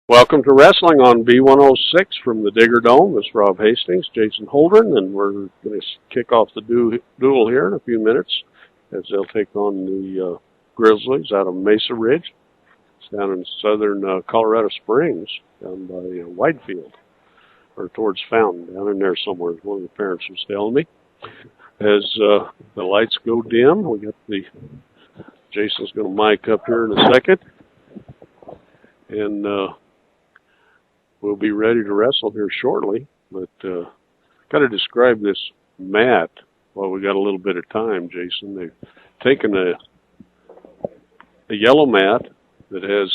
Welcome to Wrestling on B106 from the Digger Dome. This is Rob Hastings, Jason Holdren, and we're going to kick off the duel here in a few minutes as they'll take on the Grizzlies out of Mesa Ridge. It's down in southern Colorado Springs, down by Whitefield, or towards Fountain, down in there somewhere, as one of the parents was telling me. As the lights go dim, we got Jason's going to mic up here in a second, and we'll be ready to wrestle here shortly, but got to describe this mat while we got a little bit of time, Jason. They've taken a yellow mat that has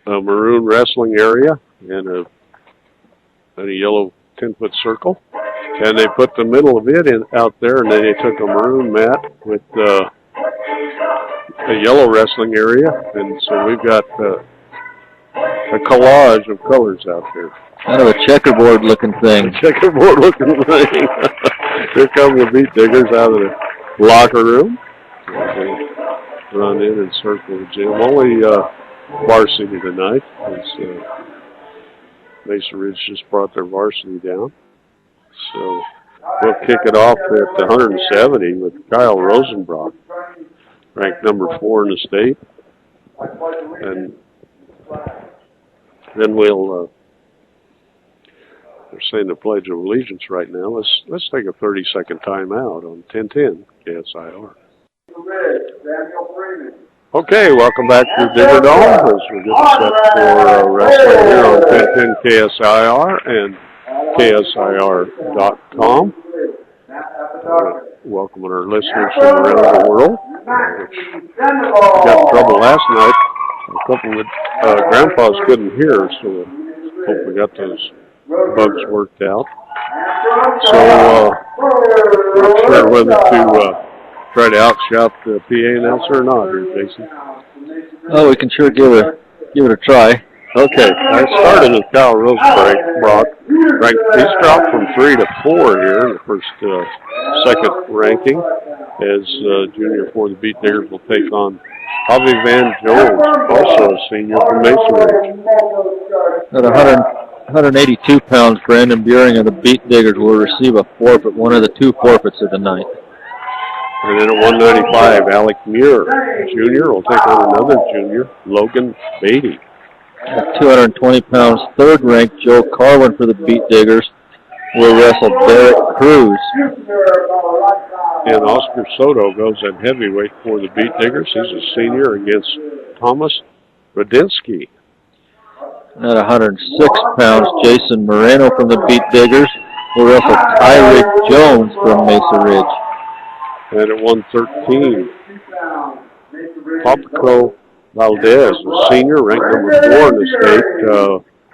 a maroon wrestling area and a yellow 10-foot circle, and they put the middle of it out there, and then they took a maroon mat with a yellow wrestling area, and so we've got a collage of colors out there. Kind of a checkerboard-looking thing. Checkerboard-looking thing. Here come the Beat Diggers out of the locker room. They run in and circle the gym. Only varsity tonight. Mesa Ridge just brought their varsity down. So we'll kick it off at 170 with Kyle Rosenbrock, ranked number 4 in the state. And then we'll, they're saying the Pledge of Allegiance right now. Let's take a 30-second timeout on 1010 KSIR. Okay, welcome back to Digger Dome as we get set for wrestling here on 1010 KSIR and KSIR.com. Welcoming our listeners from around the world. Got in trouble last night. A couple of grandpas couldn't hear, so hope we got those bugs worked out. So not sure whether to try to outshout the PA announcer or not here, Jason. Oh, we can sure give it a try. Okay, I started with Kyle Rosenbrock. He's dropped from 3 to 4 here in the second ranking, as junior for the Beat Diggers will take on Javi Van Jones, also a senior from Mesa Ridge. At 182 pounds, Brandon Buring of the Beat Diggers will receive a forfeit, one of the 2 forfeits of the night. And then at 195, Alec Muir, junior, will take on another junior, Logan Beatty. At 220 pounds, third-ranked Joe Carwin for the Beat Diggers will wrestle Derek Cruz. And Oscar Soto goes at heavyweight for the Beat Diggers. He's a senior against Thomas Radinsky. At 106 pounds, Jason Moreno from the Beat Diggers will wrestle Tyrick Jones from Mesa Ridge. And at 113, Papaco Valdez, a senior, ranked number 4 in the state,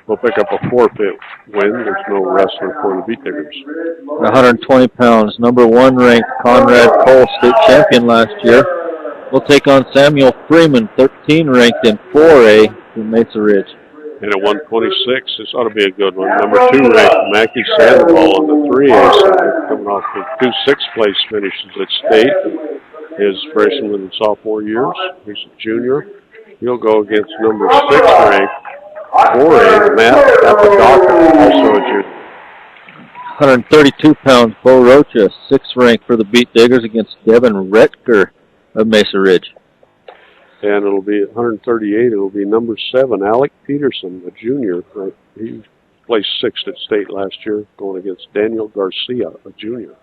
will pick up a forfeit win. There's no wrestler for the Beat Diggers. 120 pounds, number 1 ranked Conrad Cole, state champion last year, will take on Samuel Freeman, 13 ranked in 4A from Mesa Ridge. And at 126, this ought to be a good one. Number 2 ranked Mackie Sandoval on the 3A side, coming off the 2 6th-place finishes at state. His freshman and sophomore years. He's a junior. He'll go against number 6 ranked 4A, Matt Apodaca, also a junior. 132 pounds, Bo Rocha, 6th ranked for the Beat Diggers against Devin Retker of Mesa Ridge. And it'll be at 138, it'll be number 7, Alec Peterson, a junior. He placed 6th at state last year, going against Daniel Garcia, a junior.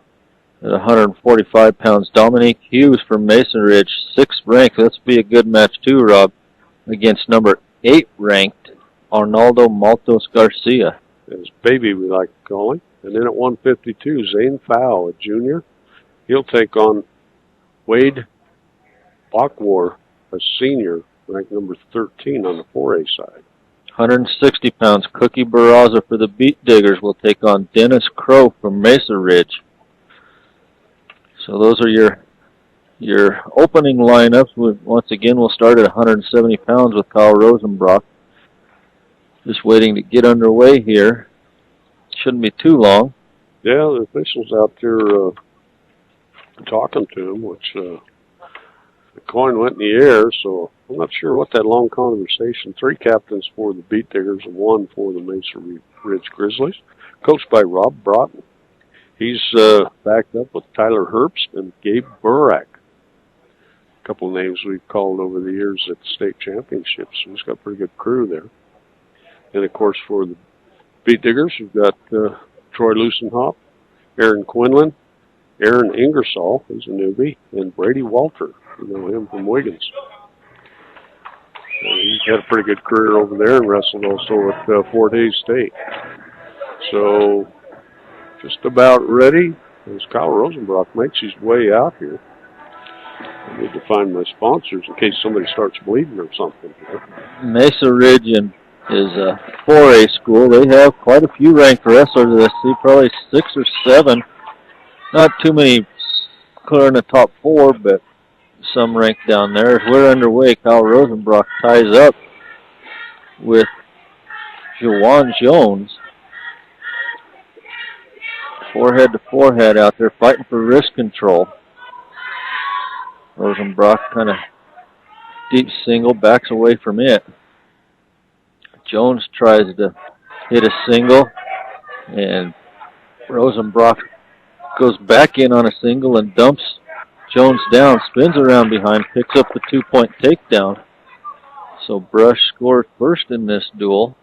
At 145 pounds, Dominique Hughes from Mesa Ridge, 6th ranked. That's be a good match too, Rob, against number 8 ranked Arnaldo Maltos Garcia. His baby, we like to call him. And then at 152, Zane Fowl, a junior. He'll take on Wade Bachwar, a senior, ranked number 13 on the 4A side. 160 pounds, Cookie Barraza for the Beat Diggers will take on Dennis Crow from Mesa Ridge. So those are your opening lineups. Once again, we'll start at 170 pounds with Kyle Rosenbrock. Just waiting to get underway here. Shouldn't be too long. Yeah, the officials out there talking to him, which The coin went in the air, so I'm not sure what that long conversation. 3 captains for the Beat Diggers and 1 for the Mesa Ridge Grizzlies, coached by Rob Broughton. He's backed up with Tyler Herbst and Gabe Burak. A couple of names we've called over the years at state championships. He's got a pretty good crew there. And, of course, for the Beat Diggers, we've got Troy Lusenhoff, Aaron Quinlan, Aaron Ingersoll, who's a newbie, and Brady Walter. You know him from Wiggins. He's had a pretty good career over there and wrestled also at Fort Hays State. So, just about ready as Kyle Rosenbrock makes his way out here. I need to find my sponsors in case somebody starts bleeding or something. Mesa Ridge is a 4A school. They have quite a few ranked wrestlers. I see probably 6 or 7. Not too many clear in the top 4, but some ranked down there. As we're underway, Kyle Rosenbrock ties up with Jawan Jones. Forehead to forehead out there, fighting for wrist control. Rosenbrock kind of deep single, backs away from it. Jones tries to hit a single, and Rosenbrock goes back in on a single and dumps Jones down, spins around behind, picks up the 2-point takedown. So Brush scored first in this duel.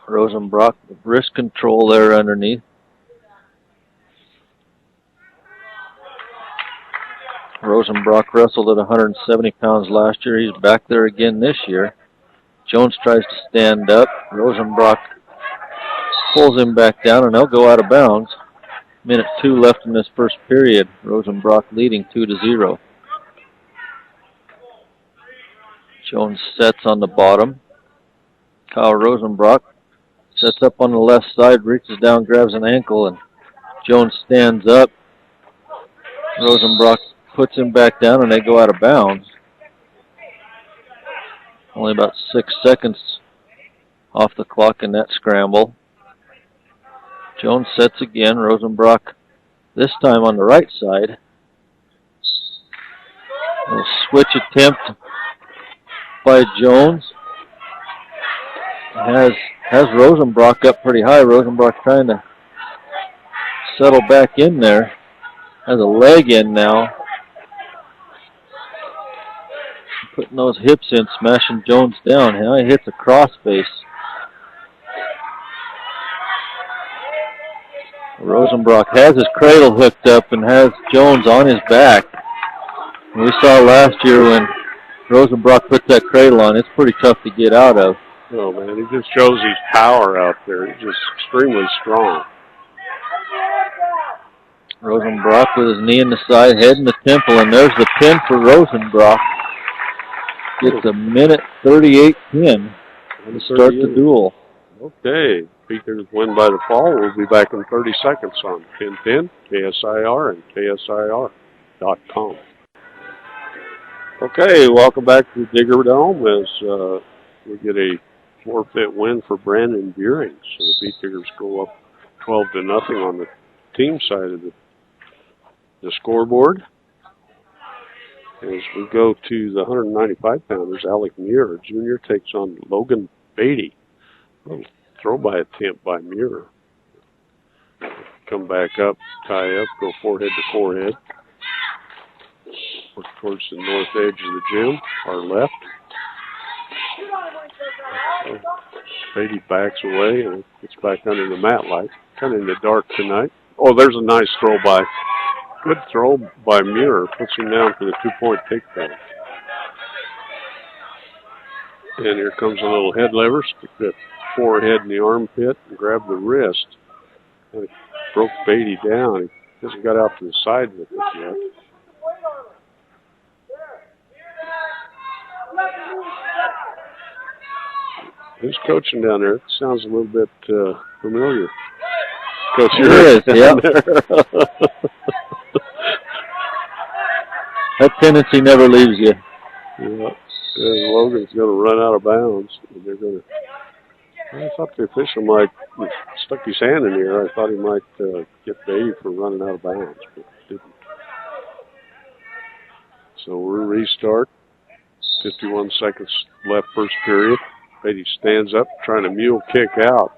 Rosenbrock with wrist control there underneath. Rosenbrock wrestled at 170 pounds last year. He's back there again this year. Jones tries to stand up. Rosenbrock pulls him back down, and they'll go out of bounds. Minute 2 left in this first period. Rosenbrock leading 2-0. Jones sets on the bottom. Kyle Rosenbrock sets up on the left side, reaches down, grabs an ankle, and Jones stands up. Rosenbrock puts him back down, and they go out of bounds. Only about 6 seconds off the clock in that scramble. Jones sets again. Rosenbrock this time on the right side. A switch attempt by Jones. Has Rosenbrock up pretty high. Rosenbrock trying to settle back in there. Has a leg in now. Putting those hips in, smashing Jones down. Now he hits a crossface. Rosenbrock has his cradle hooked up and has Jones on his back. We saw last year when Rosenbrock put that cradle on, it's pretty tough to get out of. Oh, man, he just shows his power out there. He's just extremely strong. Rosenbrock with his knee in the side, head in the temple, and there's the pin for Rosenbrock. Gets a minute 38 pin to start the duel. Okay, Beaters win by the fall. We'll be back in 30 seconds on 1010, KSIR, and KSIR.com. Okay, welcome back to Digger Dome as we get a forfeit win for Brandon Buring. So the Beat Diggers go up 12-0 on the team side of the scoreboard. As we go to the 195-pounders, Alec Muir Jr. takes on Logan Beatty. Little throw-by attempt by Muir. Come back up, tie up, go forehead to forehead. Work towards the north edge of the gym, our left. Beatty backs away and gets back under the mat light. Kind of in the dark tonight. Oh, there's a nice throw-by. Good throw by Muir. Puts him down for the 2-point takedown. And here comes a little head lever. Stick that forehead in the armpit and grab the wrist. And it broke Beatty down. He hasn't got out to the side with it yet. Who's coaching down there? It sounds a little bit familiar. Coach, here is, yeah. That tendency never leaves you. Yeah. Logan's going to run out of bounds. And they're going to. I thought the official might stuck his hand in the air. I thought he might get Beatty for running out of bounds, but didn't. So we'll restart. 51 seconds left first period. Beatty stands up trying to mule kick out.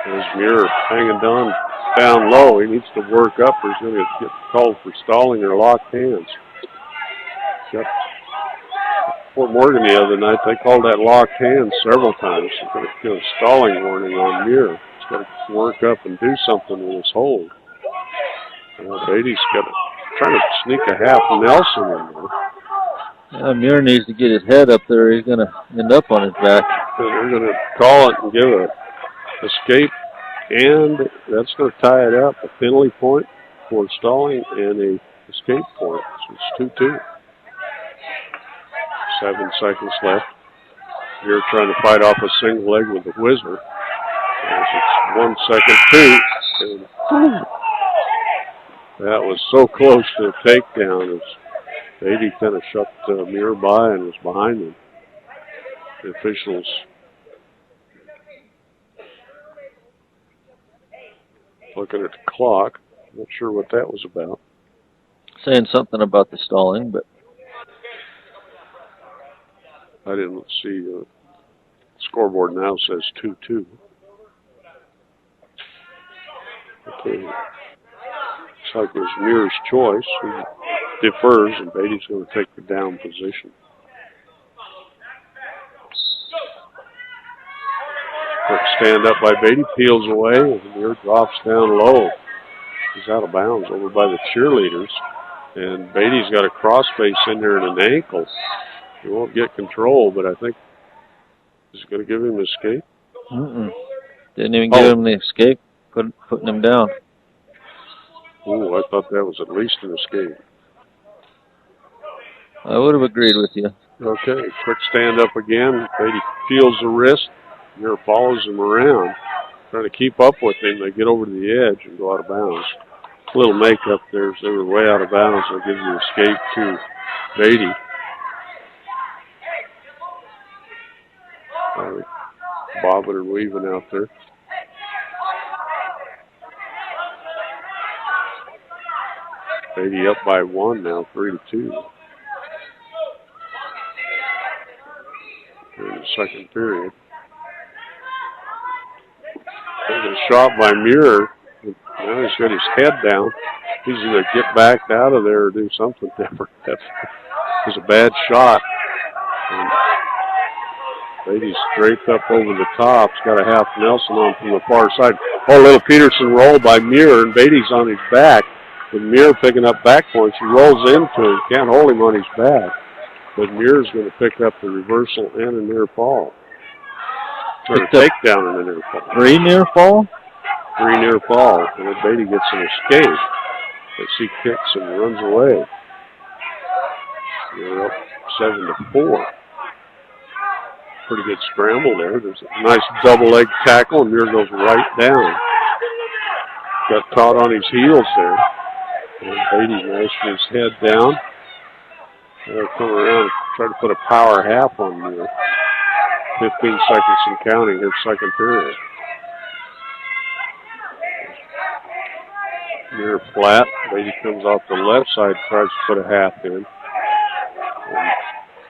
There's Muir hanging down low. He needs to work up or he's going to get called for stalling or locked hands. Got Fort Morgan the other night, they called that locked hands several times. He's going to get a stalling warning on Muir. He's got to work up and do something with his hold. Beatty's trying to sneak a half Nelson in there. Yeah, Muir needs to get his head up there. He's going to end up on his back. So they're going to call it and give a escape, and that's going to tie it up. A penalty point for stalling and a escape point. So it's 2-2. 7 seconds left. Muir trying to fight off a single leg with the whizzer. As it's 1 second, 2. And that was so close to a takedown as Beatty kind of shut Muir by and was behind him. The officials looking at the clock. Not sure what that was about. Saying something about the stalling, but I didn't see. The scoreboard now says 2-2. Okay. Looks like it was Muir's choice. He defers, and Beatty's going to take the down position. Quick stand up by Beatty, peels away, and Muir drops down low. He's out of bounds over by the cheerleaders. And Beatty's got a crossface in there and an ankle. He won't get control, but I think he's going to give him escape. Didn't even give him the escape, putting him down. Oh, I thought that was at least an escape. I would have agreed with you. Okay, quick stand up again. Beatty feels the wrist. Muir follows him around. Trying to keep up with him. They get over to the edge and go out of bounds. A little makeup there. They were way out of bounds. They'll give the escape to Beatty. Bobbing and weaving out there. Beatty up by 1 now, 3-2. In the second period. There's a shot by Muir. Now he's got his head down. He's going to get back out of there or do something different. That was a bad shot. And Beatty's draped up over the top. He's got a half Nelson on from the far side. Oh, little Peterson roll by Muir, and Beatty's on his back. With Muir picking up back points, he rolls into him. Can't hold him on his back. But Muir's going to pick up the reversal and a near fall. Or a takedown and a near fall. 3 near fall? 3 near fall. And then Beatty gets an escape as he kicks and runs away. They're up 7-4. Pretty good scramble there. There's a nice double leg tackle, and Muir goes right down. Got caught on his heels there. And Beatty mashed his head down. They'll come around and try to put a power half on Muir. 15 seconds and counting here, second period. Muir flat. Beatty comes off the left side, tries to put a half in. And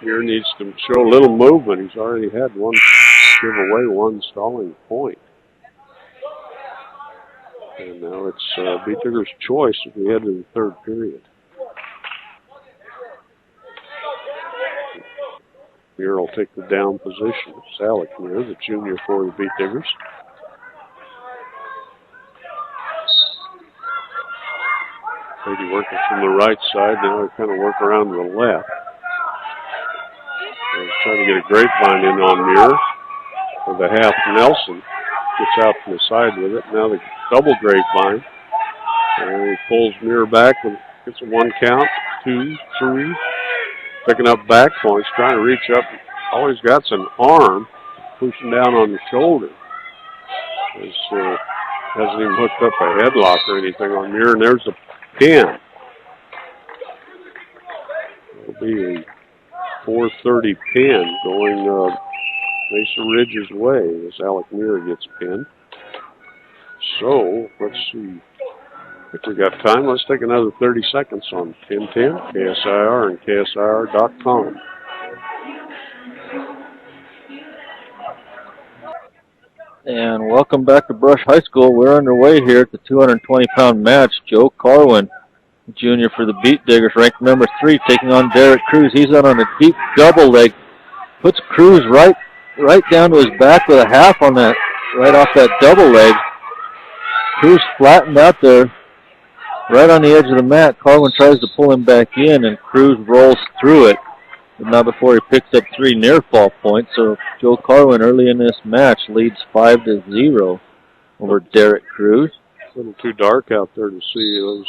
Muir needs to show a little movement. He's already had give away one stalling point. And now it's Beatigger's choice as we head to the third period. Muir will take the down position. It's Alec Muir, the junior for the Beatiggers. Beatty working from the right side. Now they kind of work around to the left. They're trying to get a grapevine in on Muir with a half Nelson. Gets out from the side with it. Now the double grapevine. And he pulls Muir back and gets a 1 count, 2, 3. Picking up back points, trying to reach up. All he's got's an arm pushing down on the shoulder. Hasn't even hooked up a headlock or anything on Muir. And there's the pin. It'll be a 4:30 pin going Mesa Ridge's way as Alec Muir gets pinned. So, let's see. If we got time, let's take another 30 seconds on 1010, KSIR, and KSIR.com. And welcome back to Brush High School. We're underway here at the 220-pound match. Joe Carwin, junior for the Beat Diggers, ranked number 3, taking on Derek Cruz. He's on a deep double leg. Puts Cruz right down to his back with a half on that, right off that double leg. Cruz flattened out there, right on the edge of the mat. Carwin tries to pull him back in, and Cruz rolls through it. But not before he picks up 3 near fall points. So Joe Carwin early in this match leads 5-0 over Derek Cruz. A little too dark out there to see those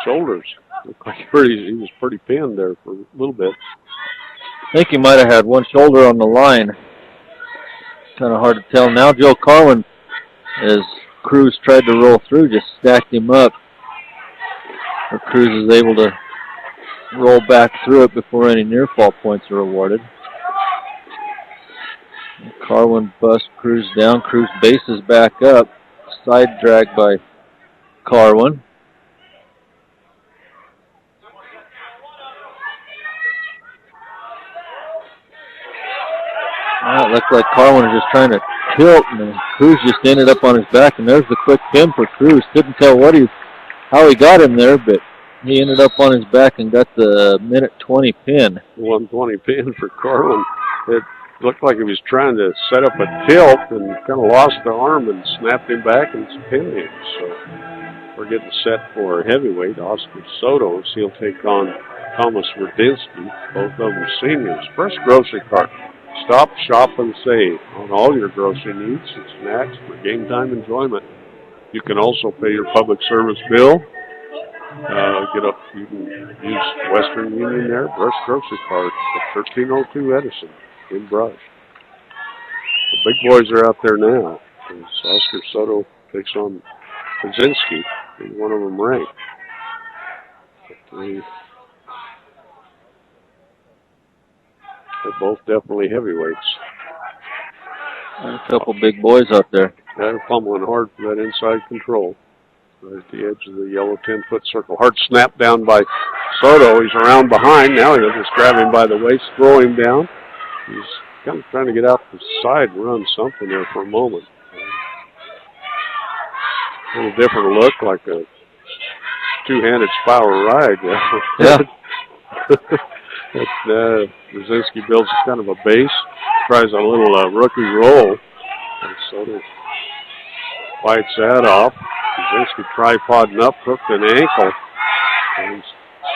shoulders. Looked like he was pretty pinned there for a little bit. I think he might have had one shoulder on the line. Kind of hard to tell. Now Joe Carwin, as Cruz tried to roll through, just stacked him up. Or Cruz is able to roll back through it before any near fall points are awarded. Carwin busts Cruz down. Cruz bases back up. Side drag by Carwin. It looked like Carwin was just trying to tilt, and Cruz just ended up on his back, and there's the quick pin for Cruz. Couldn't tell how he got him there, but he ended up on his back and got the minute 20 pin. 120 pin for Carwin. It looked like he was trying to set up a tilt and kind of lost the arm and snapped him back and pinned him. So we're getting set for heavyweight. Oscar Soto, he'll take on Thomas Rudinsky, both of them seniors. First grocery cart. Stop, shop, and save on all your grocery needs and snacks for game time enjoyment. You can also pay your public service bill. You can use Western Union there, Brush Grocery Cart at 1302 Edison in Brush. The big boys are out there now. As Oscar Soto takes on Kaczynski, one of them ranked. They're both definitely heavyweights. A couple big boys out there. They're pummeling hard for that inside control. Right at the edge of the yellow 10-foot circle. Hard snap down by Soto. He's around behind. Now he'll just grab him by the waist, throw him down. He's kind of trying to get out the side, run something there for a moment. A little different look, like a two-handed spiral ride. Yeah. Brzezinski builds kind of a base, tries a little rookie roll, and Soto fights that off. Brzezinski tripoding up, hooked an ankle, and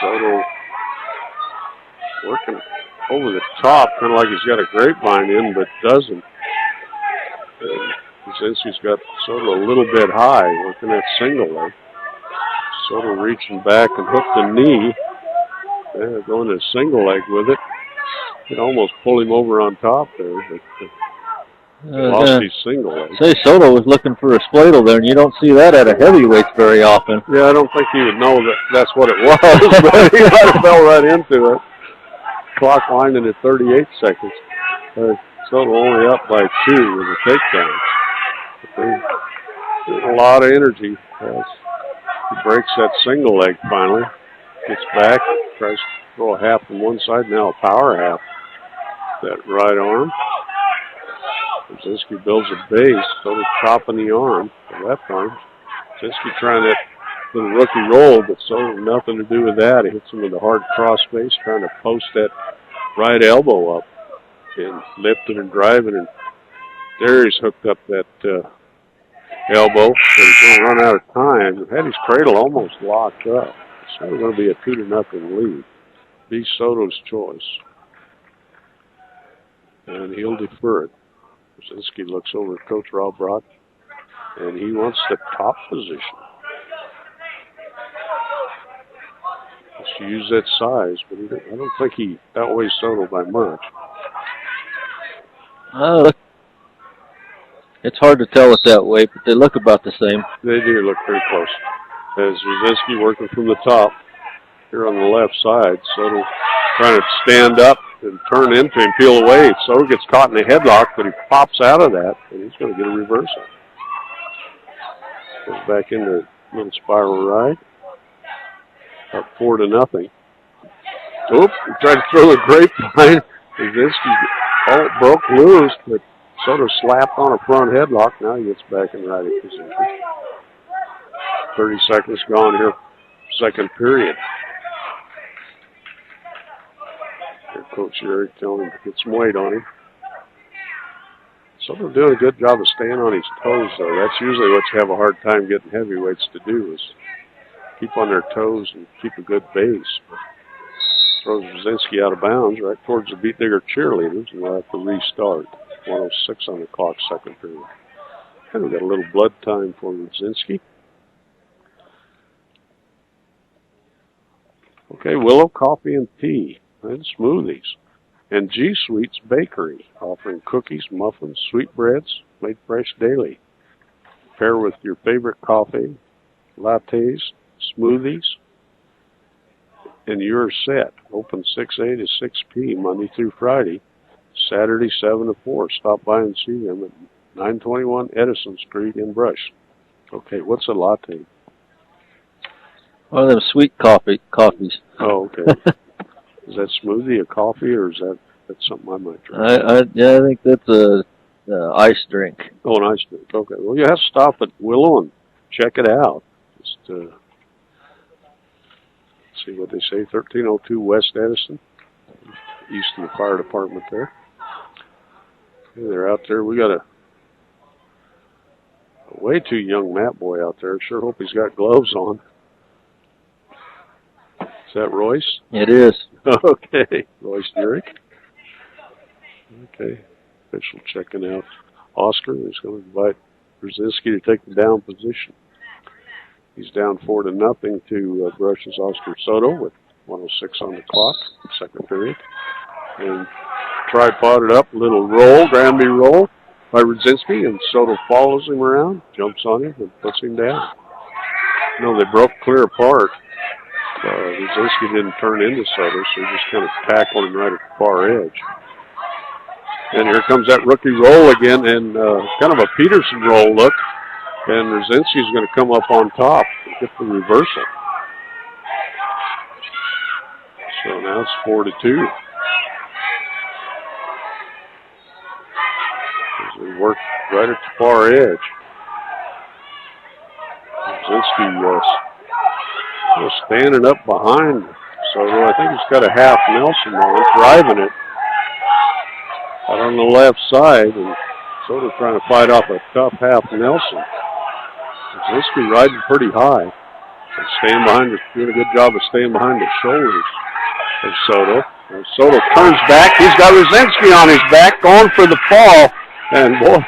Soto working over the top, kind of like he's got a grapevine in, but doesn't. Brzezinski's got Soto a little bit high, working that single leg. Soto reaching back and hooked the knee. Going to single leg with it. Could almost pull him over on top there, but lost his single leg. Say Soto was looking for a spladle there, and you don't see that at a heavyweight very often. Yeah, I don't think he would know that that's what it was, but he might have fell right into it. Clock winding at 38 seconds. Soto only up by 2 with a takedown. There's a lot of energy as he breaks that single leg finally. Gets back, tries to throw a half from one side, now a power half. That right arm. Brzezinski builds a base, Soto chopping the arm, the left arm. Brzezinski trying that little rookie roll, but Soto nothing to do with that. He hits him with a hard cross face, trying to post that right elbow up and lifting and driving. And there he's hooked up that elbow, so he's going to run out of time. Had his cradle almost locked up. It's only going to be a 2-0 lead. Be Soto's choice. And he'll defer it. Brzezinski looks over at Coach Rob Brock, and he wants the top position. Just to use that size, but I don't think he outweighs Soto by much. It's hard to tell it that way, but they look about the same. They do look pretty close. As Brzezinski working from the top here on the left side. Soto trying to stand up and turn into him, peel away. Soto gets caught in a headlock, but he pops out of that, and he's going to get a reversal. Goes back into Little spiral ride. Up 4-0. Oop, he tried to throw the grapevine. Brzezinski broke loose, but Soto slapped on a front headlock. Now he gets back in righty position. 30 seconds gone here, second period. Here, Coach Eric telling him to get some weight on him. Soto doing a good job of staying on his toes, though. That's usually what you have a hard time getting heavyweights to do, is keep on their toes and keep a good base. Throws Brzezinski out of bounds right towards the Beat Digger cheerleaders, and we'll have to restart. 1:06 on the clock, second period. And we got a little blood time for Brzezinski. Okay, Willow Coffee and Tea and Smoothies. And G Sweets Bakery, offering cookies, muffins, sweetbreads, made fresh daily. Pair with your favorite coffee, lattes, smoothies, and you're set. Open 6A to 6P, Monday through Friday. Saturday, 7 to 4. Stop by and see them at 921 Edison Street in Brush. Okay, what's a latte? One of them sweet coffees. Oh, okay. Is that smoothie a coffee, or is that's something I might try? I think that's a ice drink. Oh, an ice drink. Okay. Well, you have to stop at Willow and check it out. Just see what they say. 1302 West Edison, east of the fire department there. Okay, they're out there. We got a way too young Matt boy out there. Sure hope he's got gloves on. Is that Royce? It is. Okay. Royce Durick. Okay. Official checking out Oscar. He's going to invite Brzezinski to take the down position. He's down 4-0 to Brush's Oscar Soto with 1:06 on the clock, second period. And tripoded up, little roll, Granby roll by Brzezinski, and Soto follows him around, jumps on him, and puts him down. No, they broke clear apart. Brzezinski didn't turn into Soto, so he just kind of tackled him right at the far edge. And here comes that rookie roll again, and kind of a Peterson roll look. And Brzezinski's going to come up on top and get the reversal. So now it's 4-2. As we work right at the far edge. Brzezinski standing up behind Soto. I think he's got a half Nelson on, driving it out on the left side, and Soto trying to fight off a tough half Nelson. Brzezinski riding pretty high and staying behind, doing a good job of staying behind the shoulders of Soto. And Soto turns back. He's got Brzezinski on his back, going for the fall. And boy,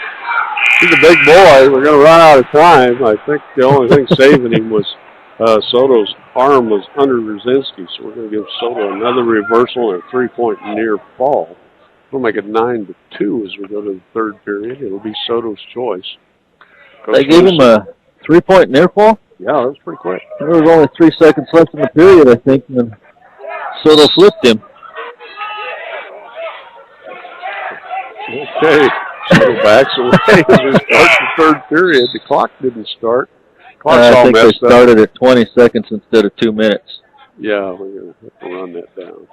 he's a big boy. We're going to run out of time. I think the only thing saving him was Soto's arm was under Brzezinski, so we're going to give Soto another reversal and a 3-point near fall. We'll make it 9-2 as we go to the third period. It'll be Soto's choice. Coach They gave him a 3-point near fall? Yeah, that was pretty quick. There was only 3 seconds left in the period, I think, and then Soto flipped him. Okay, Soto backs away as we start the third period. The clock didn't start. I think they started at 20 seconds instead of 2 minutes. Yeah, we're going to have to run that down.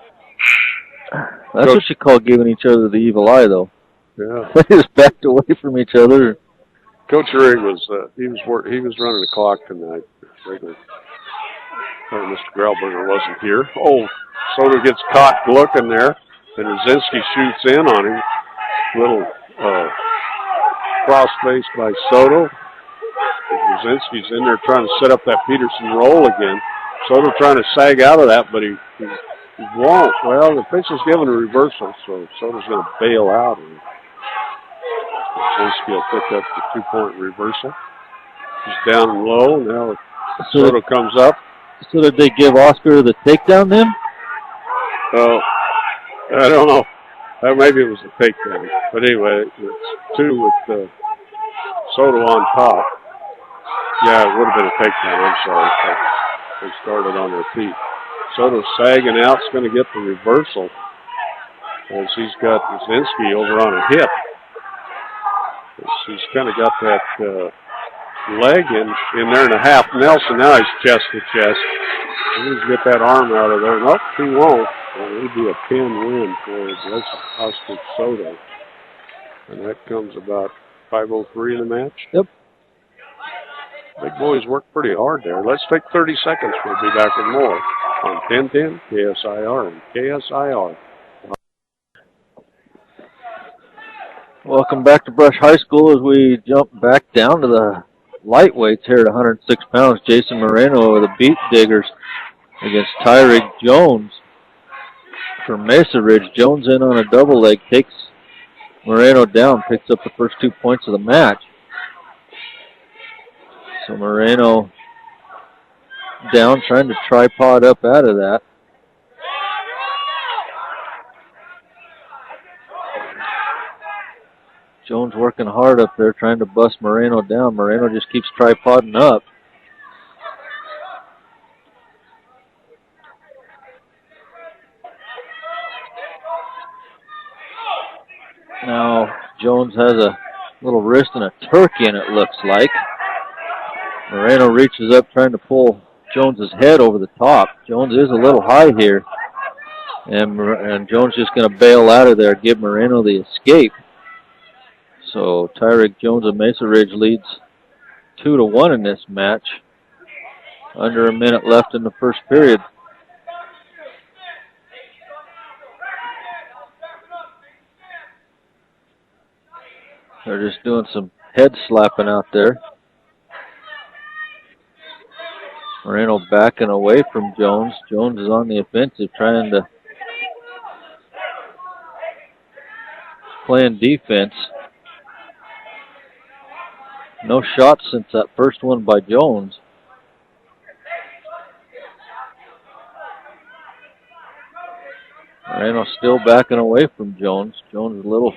That's what you call giving each other the evil eye, though. Yeah. They just backed away from each other. Coach Rig was he was running the clock tonight. Mr. Grauberger wasn't here. Oh, Soto gets caught looking there, and Brzezinski shoots in on him. Little cross face by Soto. Brzezinski's in there trying to set up that Peterson roll again. Soto trying to sag out of that, but he won't. Well, the official's giving a reversal, so Soto's going to bail out. And Brzezinski will pick up the 2-point reversal. He's down and low. Now Soto comes up. So did they give Oscar the takedown then? Oh, I don't know. Maybe it was a takedown. But anyway, it's 2 with Soto on top. Yeah, it would have been a takedown. I'm sorry. They started on their feet. Soto sagging out is going to get the reversal as he's got Brzezinski over on a hip. He's kind of got that leg in there in a half Nelson. Now he's chest to chest. He needs to get that arm out of there. Nope, he won't. Well, it would be a pin win for Oscar Soto. And that comes about 5:03 in the match. Yep. Big boys work pretty hard there. Let's take 30 seconds. We'll be back with more on 1010 KSIR and KSIR. Welcome back to Brush High School as we jump back down to the lightweights here at 106 pounds. Jason Moreno with the Beat Diggers against Tyreek Jones from Mesa Ridge. Jones in on a double leg, takes Moreno down, picks up the first 2 points of the match. So Moreno down, trying to tripod up out of that. Jones working hard up there, trying to bust Moreno down. Moreno just keeps tripoding up. Now Jones has a little wrist and a turkey in it, looks like. Moreno reaches up trying to pull Jones's head over the top. Jones is a little high here. And Jones just going to bail out of there, give Moreno the escape. So Tyreek Jones of Mesa Ridge leads 2-1 in this match. Under a minute left in the first period. They're just doing some head slapping out there. Moreno backing away from Jones. Jones is on the offensive, trying to playing defense. No shots since that first one by Jones. Moreno still backing away from Jones. Jones a little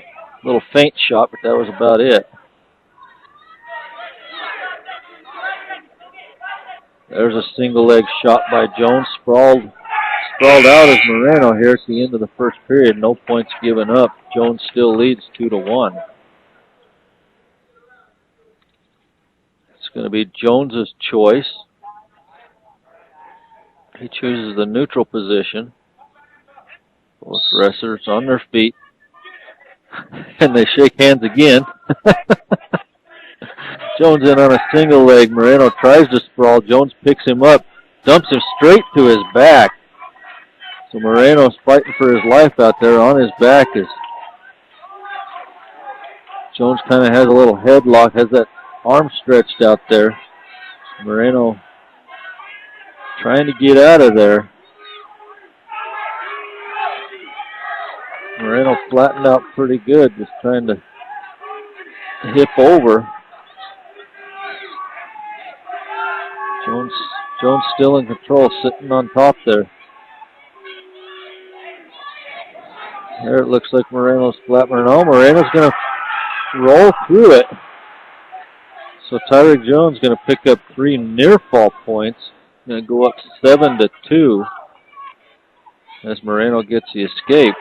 faint shot, but that was about it. There's a single leg shot by Jones. Sprawled out as Moreno here at the end of the first period. No points given up. Jones still leads 2-1. It's going to be Jones's choice. He chooses the neutral position. Both wrestlers on their feet. And they shake hands again. Jones in on a single leg. Moreno tries to sprawl. Jones picks him up, dumps him straight to his back. So Moreno's fighting for his life out there on his back as Jones kind of has a little headlock, has that arm stretched out there. Moreno trying to get out of there. Moreno flattened out pretty good, just trying to hip over. Jones still in control, sitting on top there. There it looks like Moreno's flat. Moreno's going to roll through it. So Tyreek Jones going to pick up 3 near fall points. Going to go up 7-2 as Moreno gets the escape.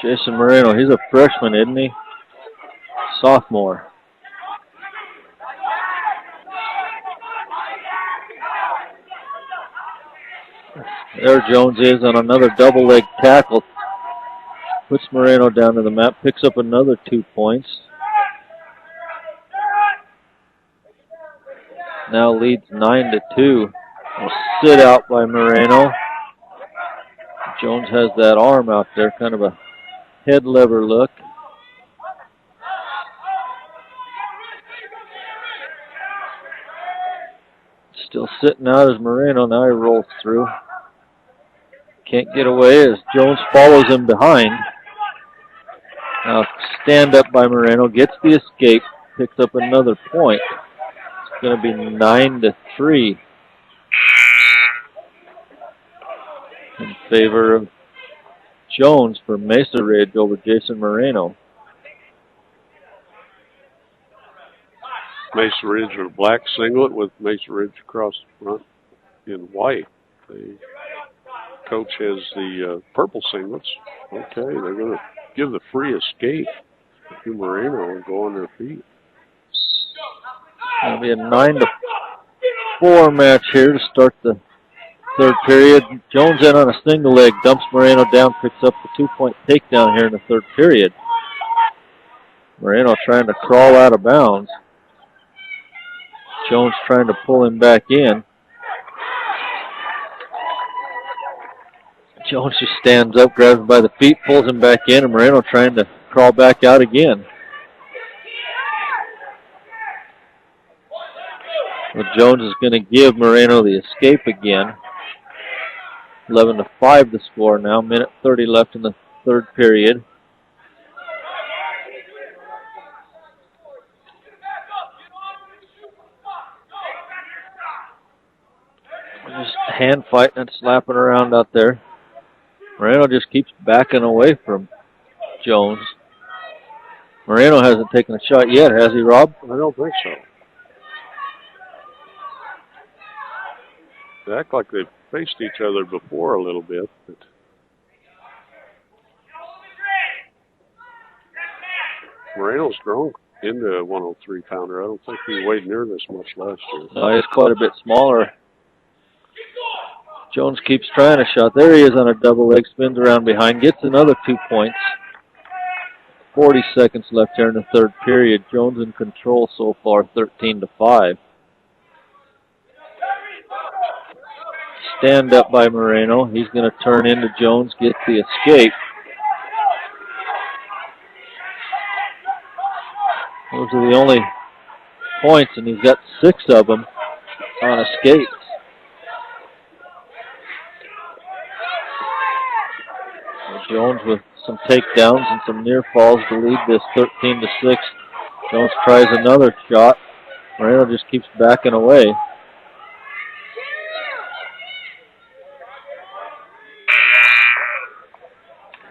Jason Moreno, he's a freshman, isn't he? Sophomore. There Jones is on another double leg tackle. Puts Moreno down to the mat, picks up another 2 points. Now leads 9-2. A sit out by Moreno. Jones has that arm out there, kind of a head lever look. Still sitting out as Moreno. Now he rolls through. Can't get away as Jones follows him behind. Now stand up by Moreno. Gets the escape. Picks up another point. It's going to be 9-3 in favor of Jones for Mesa Ridge over Jason Moreno. Mesa Ridge in a black singlet with Mesa Ridge across the front in white. The coach has the purple singlets. Okay, they're going to give the free escape to Moreno and go on their feet. It'll be a 9-4 match here to start the third period. Jones in on a single leg, dumps Moreno down, picks up the 2-point takedown here in the third period. Moreno trying to crawl out of bounds. Jones trying to pull him back in. Jones just stands up, grabs him by the feet, pulls him back in, and Moreno trying to crawl back out again. Well, Jones is going to give Moreno the escape again. 11-5 the score now. Minute 30 left in the third period. Just hand fighting and slapping around out there. Moreno just keeps backing away from Jones. Moreno hasn't taken a shot yet, has he, Rob? I don't think so. They act like they've faced each other before a little bit, but Moreno's grown into a 103-pounder. I don't think he weighed near this much last year. No, he's quite a bit smaller. Jones keeps trying a shot. There he is on a double leg, spins around behind, gets another 2 points. 40 seconds left here in the third period. Jones in control so far, 13-5. Stand up by Moreno. He's going to turn into Jones, get the escape. Those are the only points, and he's got 6 of them on escapes. Jones with some takedowns and some near falls to lead this 13-6. Jones tries another shot. Moreno just keeps backing away.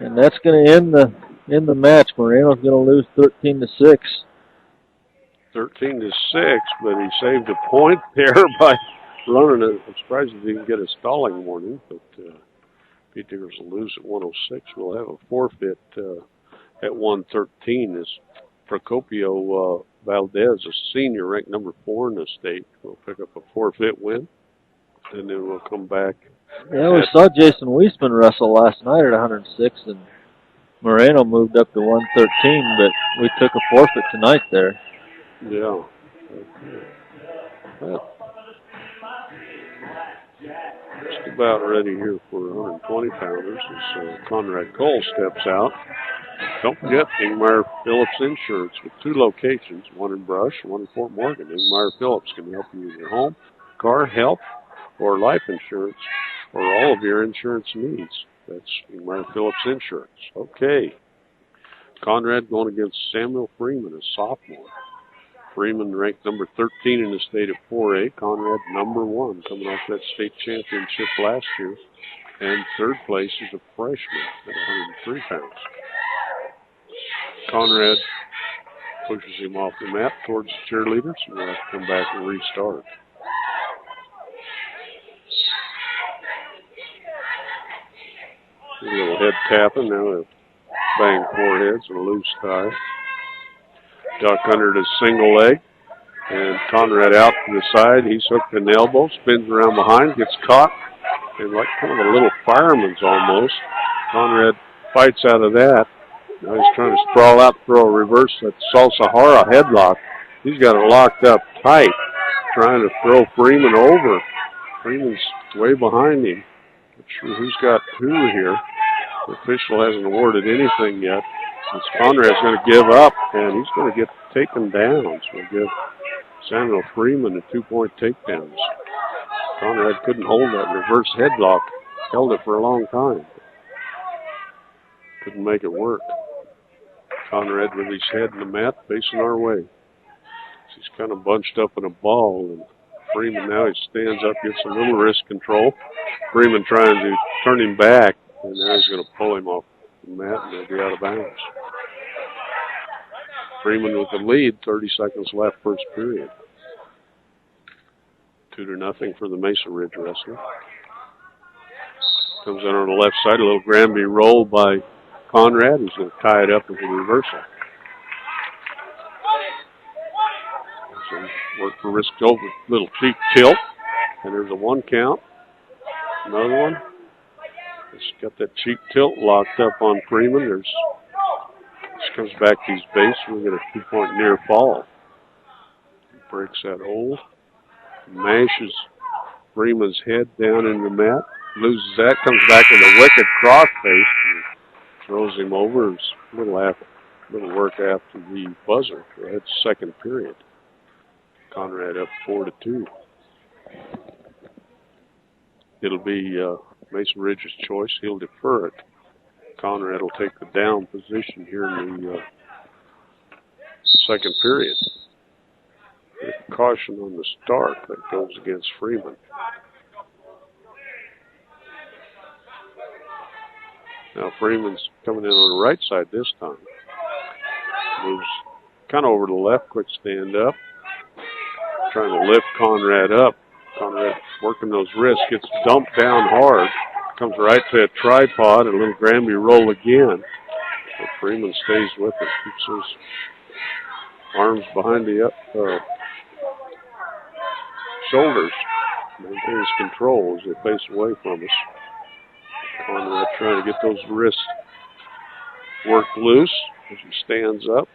And that's going to end the match. Moreno's going to lose 13-6. 13-6, but he saved a point there by running it. I'm surprised he didn't get a stalling warning, but Pete Diggers will lose at 106. We'll have a forfeit at 113 as Procopio Valdez, a senior, ranked number 4 in the state, will pick up a forfeit win, and then we'll come back. Yeah, we saw Jason Weisman wrestle last night at 106, and Moreno moved up to 113, but we took a forfeit tonight there. Yeah. Well, just about ready here for 120-pounders as Conrad Cole steps out. Don't forget Ingmar Phillips Insurance with 2 locations, one in Brush, one in Fort Morgan. Ingmar Phillips can help you with your home, car, health, or life insurance, or all of your insurance needs. That's Ingmar Phillips Insurance. Okay. Conrad going against Samuel Freeman, a sophomore. Freeman ranked number 13 in the state at 4A. Conrad number 1, coming off that state championship last year. And third place is a freshman at 103 pounds. Conrad pushes him off the mat towards the cheerleaders, and we'll have to come back and restart. A little head tapping, now a bang foreheads and a loose tie. Duck under the single leg, and Conrad out to the side. He's hooked an elbow, spins around behind, gets caught, and like kind of a little fireman's almost. Conrad fights out of that. Now he's trying to sprawl out, throw a reverse that Salsahara headlock. He's got it locked up tight, trying to throw Freeman over. Freeman's way behind him. Not sure who's got who here. The official hasn't awarded anything yet. Since Conrad's going to give up, and he's going to get taken down. So we'll give Samuel Freeman a 2-point takedowns. Conrad couldn't hold that reverse headlock. Held it for a long time. Couldn't make it work. Conrad with his head in the mat facing our way. He's kind of bunched up in a ball, and Freeman now he stands up, gets a little wrist control. Freeman trying to turn him back, and now he's going to pull him off the mat, and they'll be out of bounds. Freeman with the lead, 30 seconds left first period. 2-0 for the Mesa Ridge wrestler. Comes in on the left side, a little Granby roll by Conrad. He's going to tie it up with a reversal. So work for risk over, little cheap tilt. And there's a 1 count. Another one. Just got that cheap tilt locked up on Freeman. This comes back to his base. We get a 2-point near fall. Breaks that hold. Mashes Freeman's head down in the mat. Loses that. Comes back with a wicked crossface. Throws him over. It's a little work after the buzzer. That's second period. Conrad up 4-2. It'll be Mesa Ridge's choice. He'll defer it. Conrad will take the down position here in the second period. Caution on the start that goes against Freeman. Now Freeman's coming in on the right side this time. Moves kind of over to the left, quick stand up. Trying to lift Conrad up. Conrad working those wrists, gets dumped down hard. Comes right to a tripod, a little Granby roll again. But Freeman stays with it. Keeps his arms behind the shoulders. Maintains control as they face away from us. Conrad trying to get those wrists worked loose as he stands up,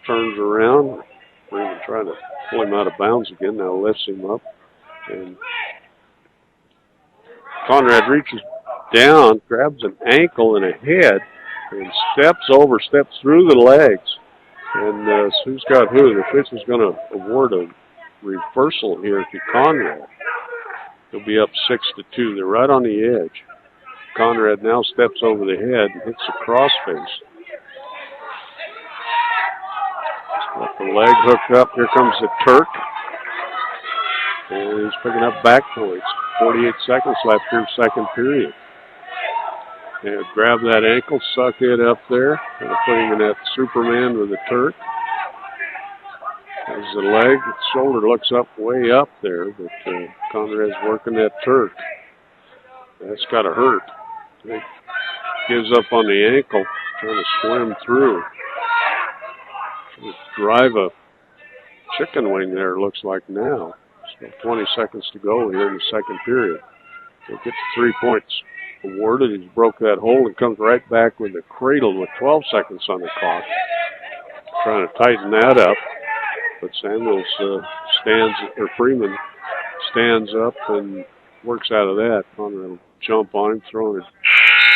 turns around. Freeman trying to pull him out of bounds again. Now lifts him up. And Conrad reaches down, grabs an ankle and a head, and steps through the legs. And who's got who? The official is going to award a reversal here to Conrad. He'll be up 6-2. They're right on the edge. Conrad now steps over the head and hits the crossface. Got the leg hooked up. Here comes the Turk. And he's picking up back points. 48 seconds left here, second period. And grab that ankle, suck it up there. And putting in that Superman with the Turk. As the leg, the shoulder looks up, way up there. But Conrad's working that Turk. That's got to hurt. He gives up on the ankle, trying to swim through. Trying to drive a chicken wing there, looks like now. So 20 seconds to go here in the second period. He'll get the 3 points awarded. He's broke that hold and comes right back with a cradle with 12 seconds on the clock. Trying to tighten that up. But Samuels Freeman stands up and works out of that. Conrad will jump on him, throwing a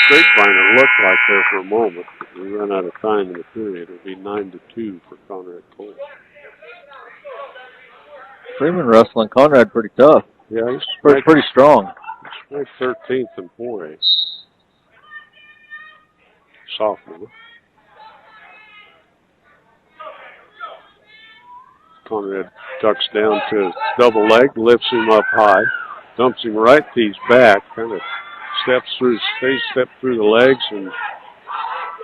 grapevine it looked like there for a moment. We run out of time in the period. It'll be 9-2 for Conrad Cole. Freeman wrestling Conrad pretty tough. Yeah, he's pretty strong. He's ranked 13th in 4A. Sophomore. Conrad ducks down to double leg, lifts him up high, dumps him right to his back, kind of steps through the legs and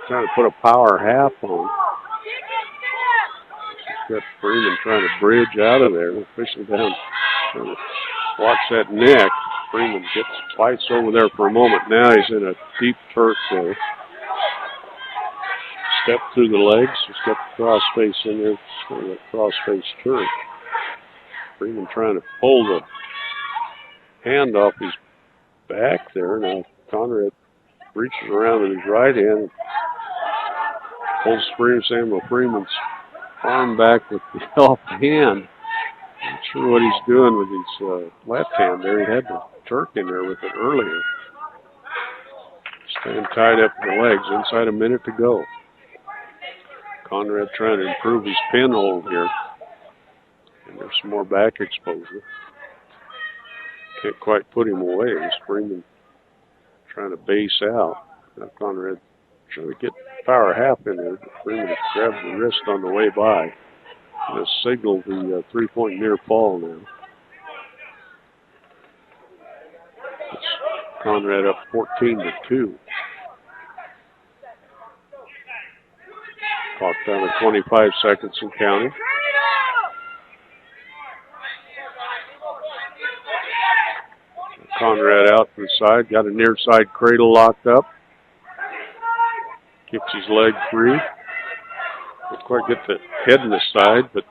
trying to put a power half on. He's got Freeman trying to bridge out of there, fishing down, trying to watch that neck. Freeman fights over there for a moment. Now he's in a deep Turk there. Step through the legs. He's got the crossface in there. That crossface Turk. Freeman trying to pull the hand off his back there. Now Conrad reaches around with his right hand, pulls Samuel Freeman's arm back with the off hand. Not sure what he's doing with his left hand there. He had the Turk in there with it earlier. Staying tied up in the legs. Inside a minute to go. Conrad trying to improve his pin hold here. And there's some more back exposure. Can't quite put him away. Freeman trying to base out. Now Conrad trying to get power half in there. Freeman grabs the wrist on the way by. And has signaled the 3-point near fall now. It's Conrad up 14-2. Clock down to 25 seconds and counting. Conrad out to the side, got a near side cradle locked up. Kicks his leg free. Didn't quite get the head in the side, but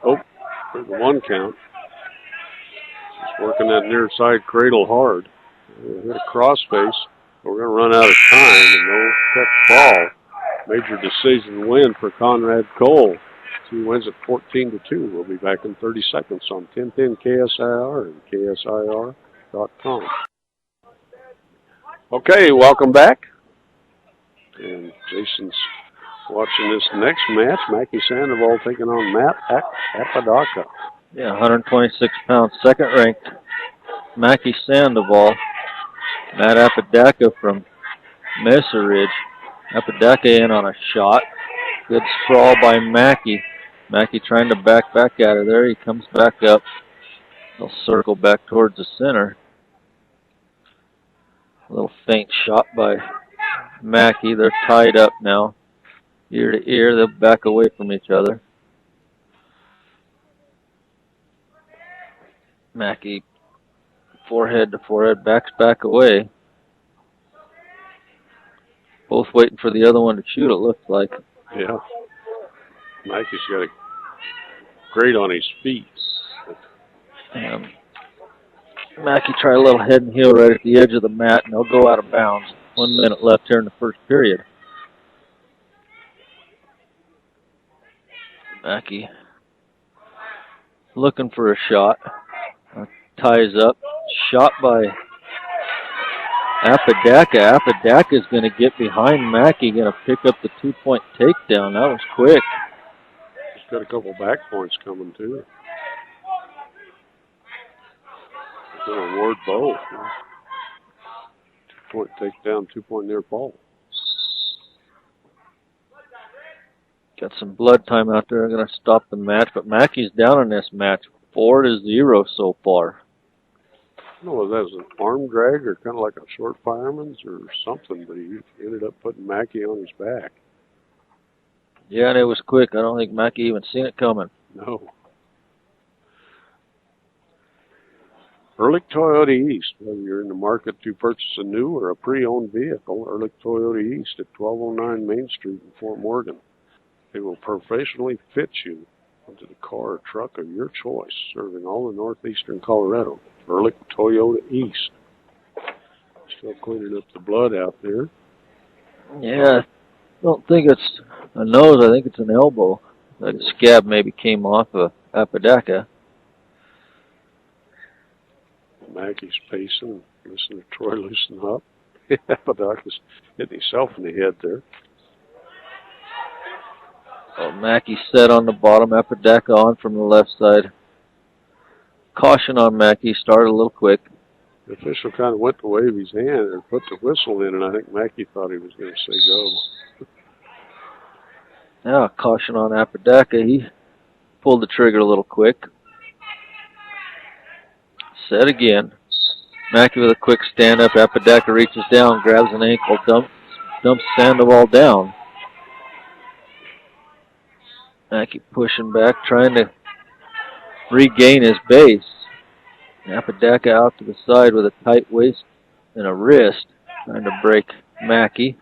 there's a 1 count. Just working that near side cradle hard. Hit a cross face. We're going to run out of time and no catch ball. Major decision win for Conrad Cole. He wins at 14-2. We'll be back in 30 seconds on 1010 KSIR and KSIR.com. Okay, welcome back. And Jason's watching this next match. Mackie Sandoval taking on Matt Apodaca. Yeah, 126 pounds, second ranked Mackie Sandoval. Matt Apodaca from Mesa Ridge. Apodaca in on a shot. Good sprawl by Mackie. Mackie trying to back out of there. He comes back up. He'll circle back towards the center. A little feint shot by Mackie. They're tied up now. Ear to ear, they'll back away from each other. Mackie, forehead to forehead, backs back away. Both waiting for the other one to shoot, it looks like. Yeah. Mackie's got a great on his feet. Mackie tried a little head and heel right at the edge of the mat, and they'll go out of bounds. 1 minute left here in the first period. Mackie looking for a shot. Ties up. Shot by Apodaca. Apodaca's going to get behind Mackie, going to pick up the 2-point takedown. That was quick. He's got a couple back points coming, too. He's going to award both. 2-point takedown, 2-point near fall. Got some blood time out there. Going to stop the match, but Mackie's down in this match. 4-0 so far. I don't know if that was an arm drag or kind of like a short fireman's or something, but he ended up putting Mackie on his back. Yeah, and it was quick. I don't think Mackie even seen it coming. No. Ehrlich Toyota East. Whether you're in the market to purchase a new or a pre-owned vehicle, Ehrlich Toyota East at 1209 Main Street in Fort Morgan. They will professionally fit you into the car or truck of your choice, serving all of northeastern Colorado. Ehrlich Toyota East. Still cleaning up the blood out there. Yeah, I don't think it's a nose. I think it's an elbow. That scab maybe came off of Apodaca. Mackie's pacing. Listen to Troy loosen up. Apodaca's hitting himself in the head there. Oh, Mackie set on the bottom. Apodaca on from the left side. Caution on Mackie. Started a little quick. The official kind of went to wave his hand and put the whistle in, and I think Mackie thought he was going to say go. Now, caution on Apodaca. He pulled the trigger a little quick. Set again. Mackie with a quick stand-up. Apodaca reaches down, grabs an ankle, dumps Sandoval down. Mackie pushing back, trying to regain his base. Apodaca out to the side with a tight waist and a wrist, trying to break Mackie.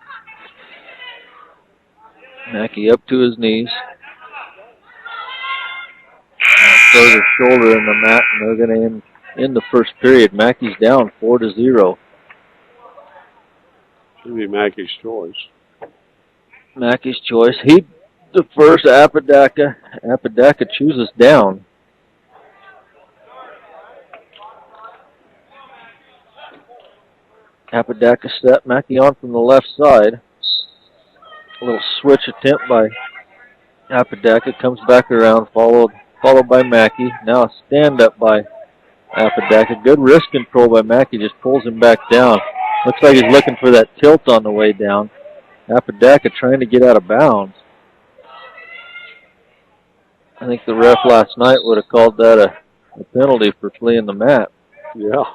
Mackie up to his knees. Throws his shoulder in the mat, and they're going to end the first period. Mackie's down 4-0. Should be Mackie's choice. Mackie's choice. He defers to Apodaca. Apodaca chooses down. Apodaca set Mackie on from the left side. A little switch attempt by Apodaca. Comes back around, followed by Mackie. Now a stand-up by Apodaca. Good wrist control by Mackie. Just pulls him back down. Looks like he's looking for that tilt on the way down. Apodaca trying to get out of bounds. I think the ref last night would have called that a penalty for fleeing the mat. Yeah.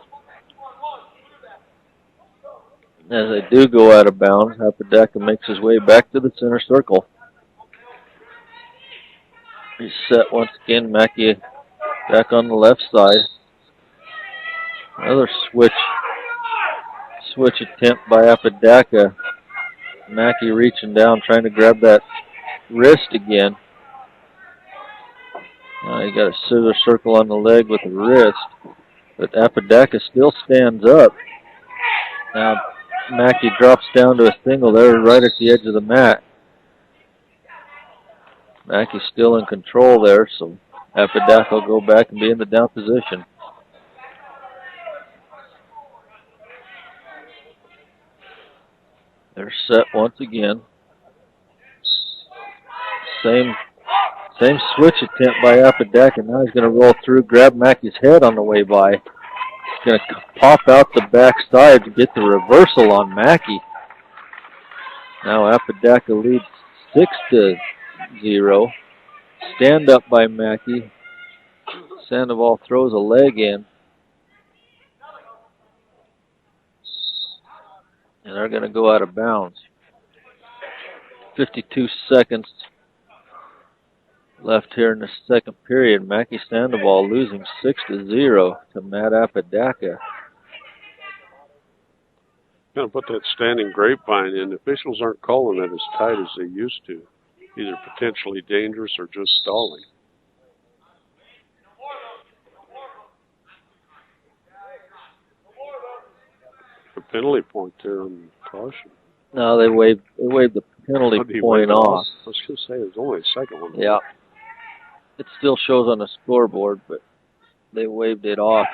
As they do go out of bounds, Apodaca makes his way back to the center circle. He's set once again. Mackie back on the left side. Another switch attempt by Apodaca. Mackey reaching down, trying to grab that wrist again. He got a scissor circle on the leg with the wrist, but Apodaca still stands up. Now Mackey drops down to a single there right at the edge of the mat. Mackey's still in control there, so Apodaca will go back and be in the down position. They're set once again. Same switch attempt by Apodaca. Now he's going to roll through, grab Mackey's head on the way by. He's going to pop out the backside to get the reversal on Mackey. Now Apodaca leads 6-0. Stand up by Mackey. Sandoval throws a leg in. And they're going to go out of bounds. 52 seconds left here in the second period. Mackey Sandoval losing 6-0 to Matt Apodaca. Going to put that standing grapevine in. Officials aren't calling it as tight as they used to. Either potentially dangerous or just stalling. A penalty point there on caution. No, they waved the penalty point off. I was going to say, it was only a second one. Yeah. It still shows on the scoreboard, but they waved it off.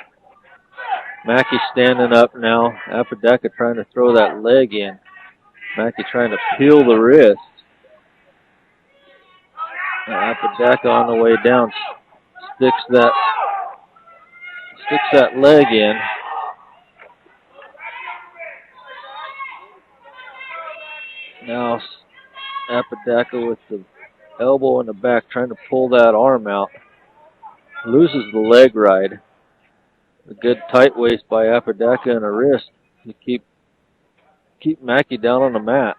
Mackey standing up now. Apodaca trying to throw that leg in. Mackey trying to peel the wrist. Apodaca on the way down sticks that leg in. Now Apodaca with the elbow in the back trying to pull that arm out. Loses the leg ride. A good tight waist by Apodaca and a wrist to keep Mackey down on the mat.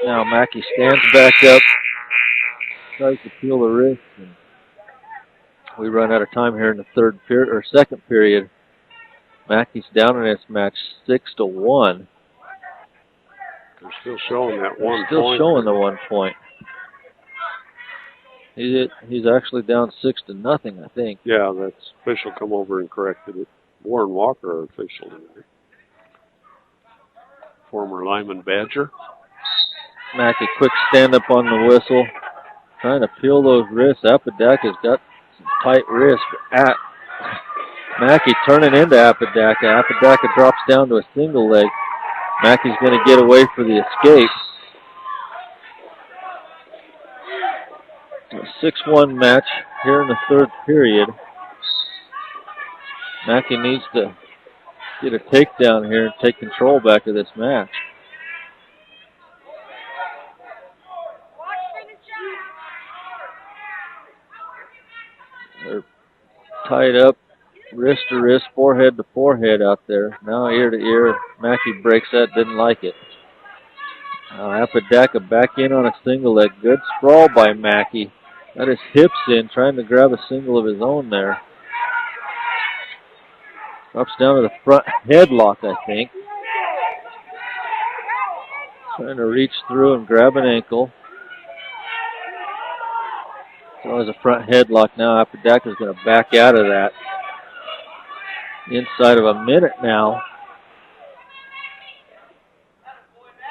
Now Mackey stands back up, tries to peel the wrist, and we run out of time here in the second period. Mackey's down in this match 6-1. They're still showing that 1 point. Still showing the 1 point. He's actually down 6-0, I think. Yeah, that's official come over and corrected it. Warren Walker, our official in there. Former Lyman Badger. Mackey, quick stand up on the whistle. Trying to peel those wrists. Apodaca's got some tight wrists. Mackey turning into Apodaca. Apodaca drops down to a single leg. Mackey's going to get away for the escape. A 6-1 match here in the third period. Mackey needs to get a takedown here and take control back of this match. They're tied up, wrist to wrist, forehead to forehead out there. Now ear to ear. Mackey breaks that, didn't like it. Apodaca back in on a single leg. Good sprawl by Mackey. Got his hips in, trying to grab a single of his own there. Drops down to the front headlock, I think. Trying to reach through and grab an ankle. So there's a front headlock now. Apodaca's going to back out of that. Inside of a minute now.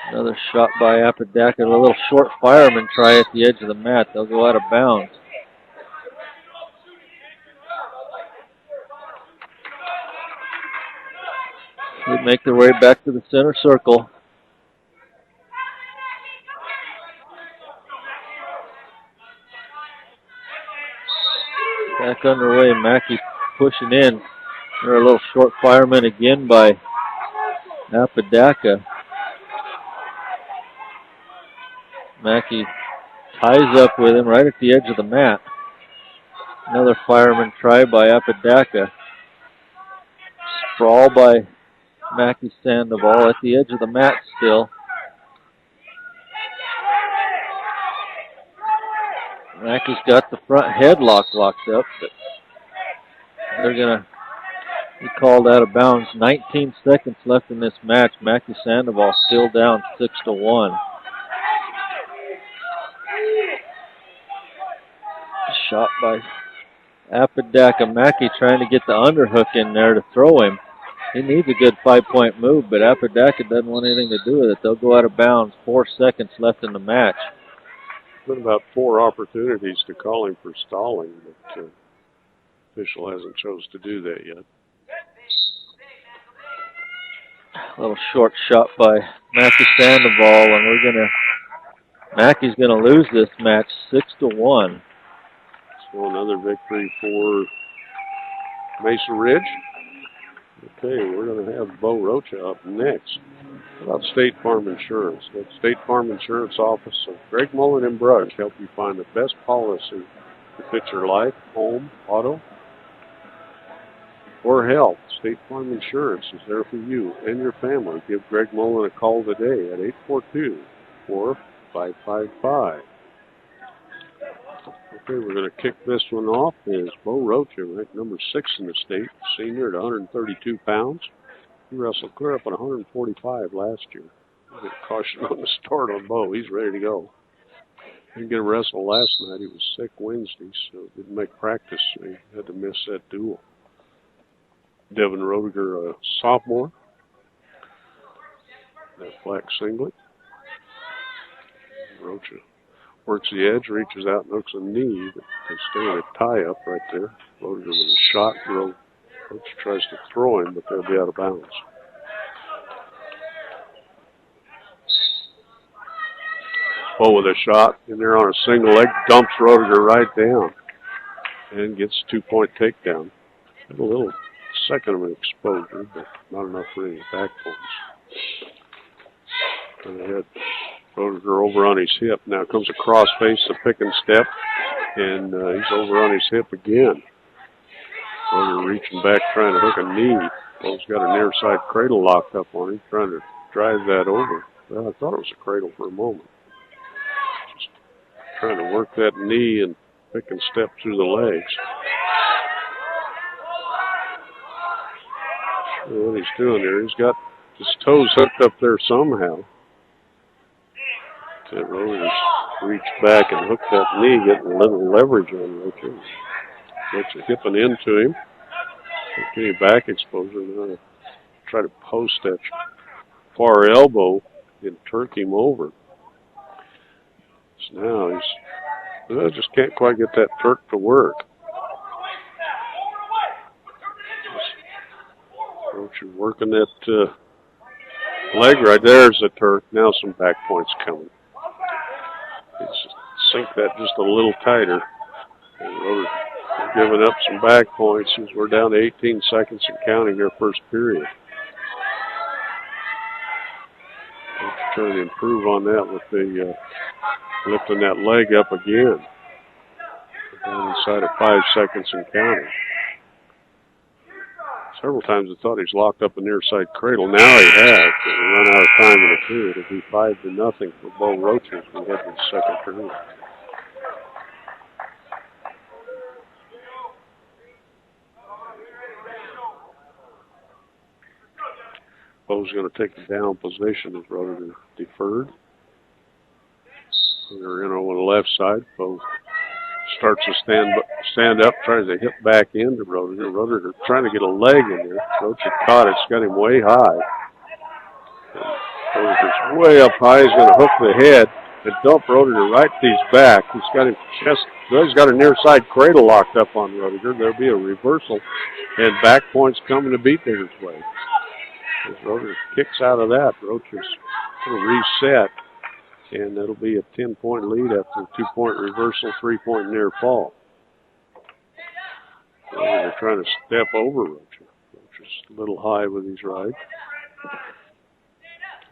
Another shot by Apodaca. A little short fireman try at the edge of the mat. They'll go out of bounds. They make their way back to the center circle. Back underway. Mackey pushing in. They're a little short fireman again by Apodaca. Mackey ties up with him right at the edge of the mat. Another fireman try by Apodaca. Sprawl by Mackey Sandoval at the edge of the mat still. Mackey's got the front headlock locked up, but They're going to be called out of bounds. 19 seconds left in this match. Mackey Sandoval still down 6-1. Shot by Apodaca. Mackey trying to get the underhook in there to throw him. He needs a good 5-point move, but Apodaca doesn't want anything to do with it. They'll go out of bounds. 4 seconds left in the match. Been about 4 opportunities to call him for stalling, but official hasn't chose to do that yet. A little short shot by Mackey Sandoval, and Mackey's gonna lose this match 6-1. So another victory for Mesa Ridge. Okay, we're going to have Bo Rocha up next. About State Farm Insurance. That State Farm Insurance office of Greg Mullen and Brush help you find the best policy to fit your life, home, auto, or health. State Farm Insurance is there for you and your family. Give Greg Mullen a call today at 842-4555. Okay, we're going to kick this one off. Is Bo Rocha, ranked number 6 in the state, senior at 132 pounds. He wrestled clear up at 145 last year. I'll get a caution on the start on Bo. He's ready to go. Didn't get a wrestle last night. He was sick Wednesday, so didn't make practice. So he had to miss that duel. Devin Roediger, a sophomore. That black singlet. Rocha works the edge, reaches out and hooks a knee, but they stay in a tie-up right there. Roediger with a shot. Rocha tries to throw him, but they'll be out of bounds. Bo with a shot in there on a single leg, dumps Roediger right down and gets a 2-point takedown. A little second of an exposure, but not enough for any back points. And they had Roediger over on his hip. Now comes a cross-face, a pick and step, and he's over on his hip again. Roediger reaching back, trying to hook a knee. Bo's got a near side cradle locked up on him, trying to drive that over. Well, I thought it was a cradle for a moment. Just trying to work that knee and pick and step through the legs. What he's doing there, he's got his toes hooked up there somehow. Roediger's reached back and hooked that knee, getting a little leverage on Rocha. Rocha hipping into him. Getting back exposure. Now try to post that far elbow and turk him over. So now he's just can't quite get that turk to work. Rocha working that leg right there is a turk. Now some back points coming. Just sink that just a little tighter. And Roediger giving up some back points as we're down to 18 seconds and counting here first period. Trying to improve on that with the lifting that leg up again. Down inside of 5 seconds and counting. Several times I thought he's locked up a near side cradle. Now he has. But we run out of time in the period. It'll be 5-0 for Bo Rocha as we head to the second period. Bo's going to take the down position as Roediger deferred. They're in on the left side. Bo starts to stand up, tries to hit back into Roediger. Roediger trying to get a leg in there. Rocha caught it. It's got him way high. Roediger's way up high. He's going to hook the head and dump Roediger right to his back. He's got him just, he's got a near side cradle locked up on Roediger. There'll be a reversal and back points coming to beat Digger's way. As Roediger kicks out of that, Rocha's going to reset. And that'll be a 10-point lead after a 2-point reversal, 3-point near fall. They're trying to step over Rocha. Rocha's a little high with his right.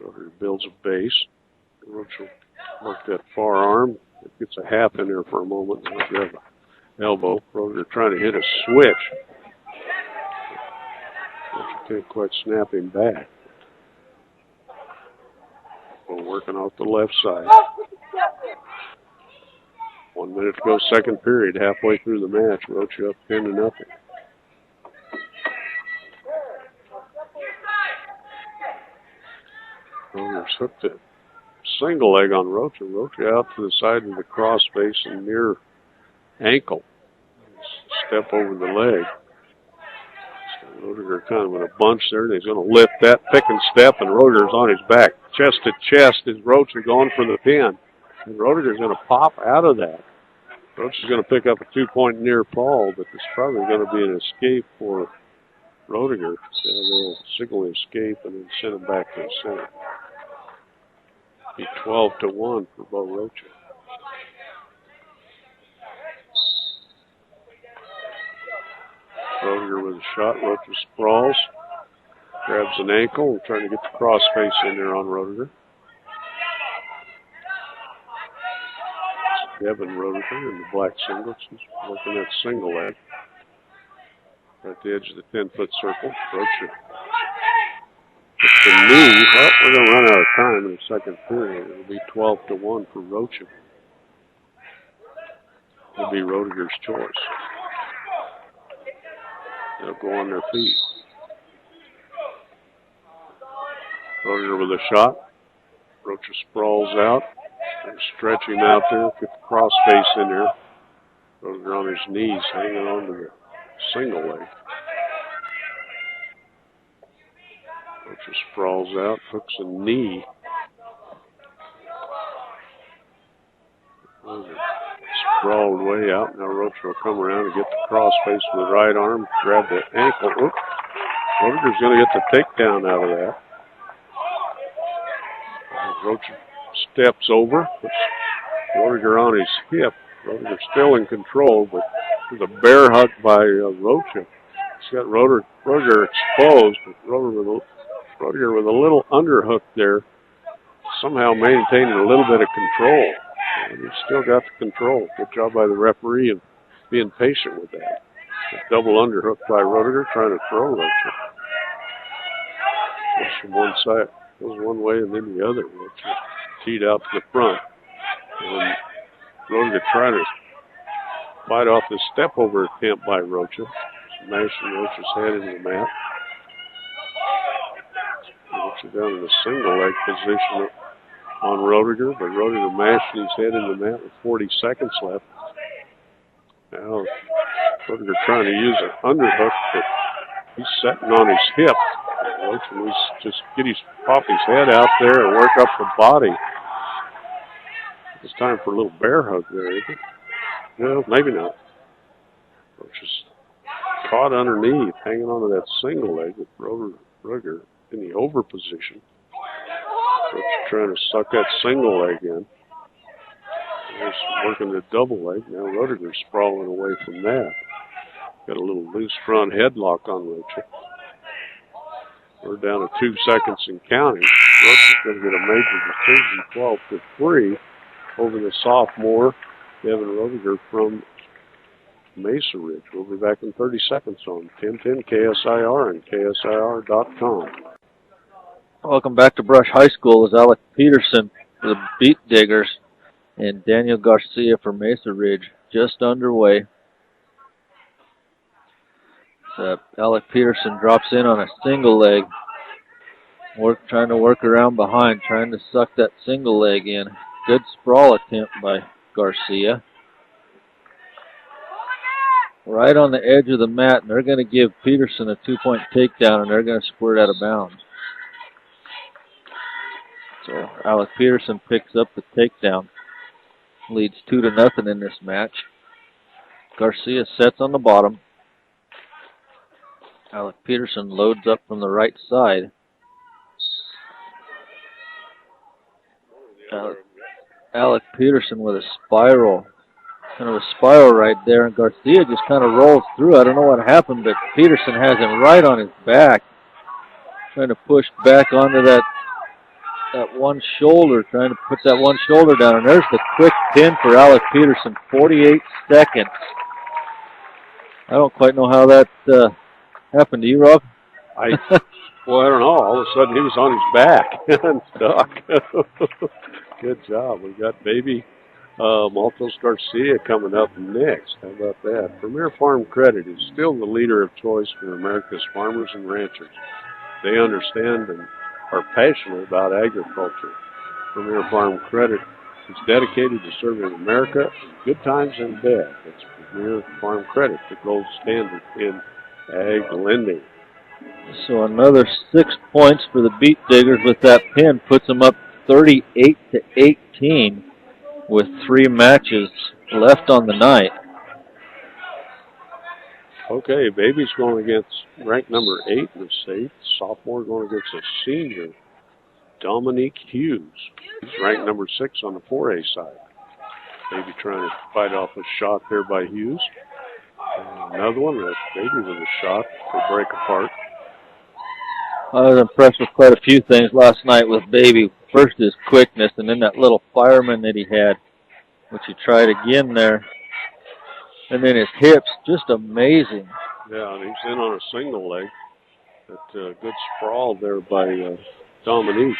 Rocha builds a base. Rocha work that far arm. It gets a half in there for a moment. Rocha have an elbow. Rocha trying to hit a switch. Rocha can't quite snap him back. We're working off the left side. 1 minute to go, second period, halfway through the match. Rocha up 10-0. Roger's hooked it. Single leg on Rocha. Rocha out to the side of the cross face and near ankle. Step over the leg. So Roger kind of in a bunch there. And he's going to lift that pick and step, and Roger's on his back. Chest to chest is Rocha going for the pin. And Roger's going to pop out of that. Rocha's going to pick up a 2-point near fall, but there's probably going to be an escape for Roediger. They'll signal escape and then send him back to the center. Be 12-1 for Bo Rocha. Roediger with a shot. Rocha sprawls. Grabs an ankle and trying to get the cross face in there on Roediger. Devin Roediger in the black singlets. He's working that single leg. At the edge of the 10-foot circle. Rocha. It's the knee. Well, we're going to run out of time in the second period. It'll be 12-1 for Rocha. It'll be Roediger's choice. They'll go on their feet. Roediger with a shot. Rocha sprawls out. They're stretching out there. Get the cross face in there. Roediger on his knees, hanging on to the single leg. Rocha sprawls out, hooks a knee. Roediger sprawled way out. Now Rocha will come around and get the cross face with the right arm, grab the ankle. Oop. Roediger's going to get the takedown out of that. Rocha steps over, puts Roediger on his hip. Roediger still in control, but there's a bear hug by Rocha. He's got Roediger exposed, but Roediger with a little underhook there, somehow maintaining a little bit of control. And he's still got the control. Good job by the referee of being patient with that. A double underhook by Roediger, trying to throw Rocha. Goes from one side, goes one way and then the other. Rocha teed out to the front. And Roediger trying to fight off the step over attempt by Rocha. Smashing Rocha's head into the mat. Rocha down in the single leg position on Roediger, but Roediger mashing his head into the mat with 40 seconds left. Now Roediger trying to use an underhook, but he's setting on his hip. Rocha needs to just pop his head out there and work up the body. It's time for a little bear hug there, isn't it? No, maybe not. Rocha's caught underneath, hanging onto that single leg with Roediger in the over position. Rocha trying to suck that single leg in. He's working the double leg. Now Roediger's sprawling away from that. Got a little loose front headlock on Rocha. We're down to 2 seconds and counting. Rocha's going to get a major decision, 12-3, over the sophomore Devin Roediger from Mesa Ridge. We'll be back in 30 seconds on 1010 KSIR and KSIR.com. Welcome back to Brush High School as Alec Peterson for the Beat Diggers and Daniel Garcia for Mesa Ridge just underway. Alec Peterson drops in on a single leg, trying to work around behind, trying to suck that single leg in. Good sprawl attempt by Garcia. Right on the edge of the mat, and they're going to give Peterson a 2-point takedown, and they're going to squirt out of bounds. So Alec Peterson picks up the takedown. Leads 2-0 in this match. Garcia sets on the bottom. Alec Peterson loads up from the right side. Alec Peterson with a spiral. Kind of a spiral right there, and Garcia just kind of rolls through. I don't know what happened, but Peterson has him right on his back. Trying to push back onto that one shoulder, trying to put that one shoulder down. And there's the quick pin for Alec Peterson, 48 seconds. I don't quite know how that happened to you, Rob. Well, I don't know. All of a sudden he was on his back and stuck. Good job. We got baby Maltos Garcia coming up next. How about that? Premier Farm Credit is still the leader of choice for America's farmers and ranchers. They understand and are passionate about agriculture. Premier Farm Credit is dedicated to serving America in good times and bad. It's Premier Farm Credit, the gold standard in ag lending. So another 6 points for the Beet Diggers with that pin puts them up 38-18 with 3 matches left on the night. Okay, baby's going against ranked number 8 in the state. Sophomore going against a senior, Dominique Hughes. He's ranked number 6 on the 4A side. Baby trying to fight off a shot there by Hughes. And another one, baby with a shot to break apart. I was impressed with quite a few things last night with Baby. First, his quickness, and then that little fireman that he had, which he tried again there. And then his hips, just amazing. Yeah, and he's in on a single leg. That good sprawl there by Dominique.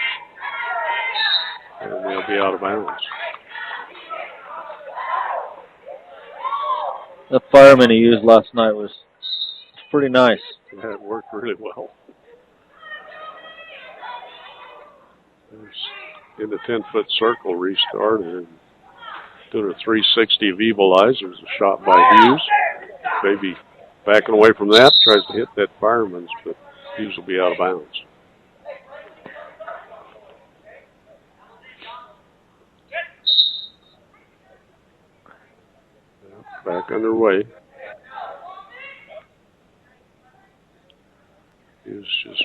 And they'll be out of bounds. The fireman he used last night was pretty nice. Yeah, it worked really well. In the 10-foot circle restarted and doing a 360 of Evil Eyes. There was a shot by Hughes. Baby backing away from that, tries to hit that fireman's, but Hughes will be out of bounds. Back underway. Hughes just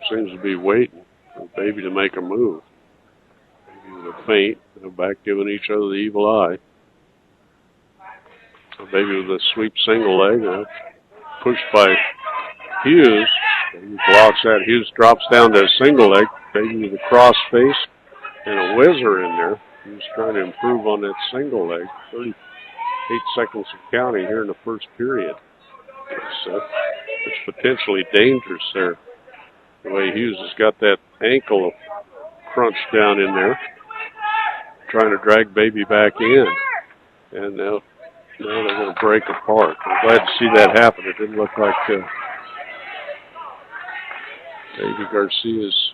seems to be waiting for Baby to make a move. Baby with a feint. They're back giving each other the evil eye. So Baby with a sweep single leg. Pushed by Hughes. Baby blocks that. Hughes drops down to a single leg. Baby with a cross face and a whizzer in there. He's trying to improve on that single leg. 38 seconds of counting here in the first period. It's potentially dangerous there. The way Hughes has got that ankle crunched down in there. Trying to drag Baby back in. And now they're going to break apart. I'm glad to see that happen. It didn't look like Baby Garcia's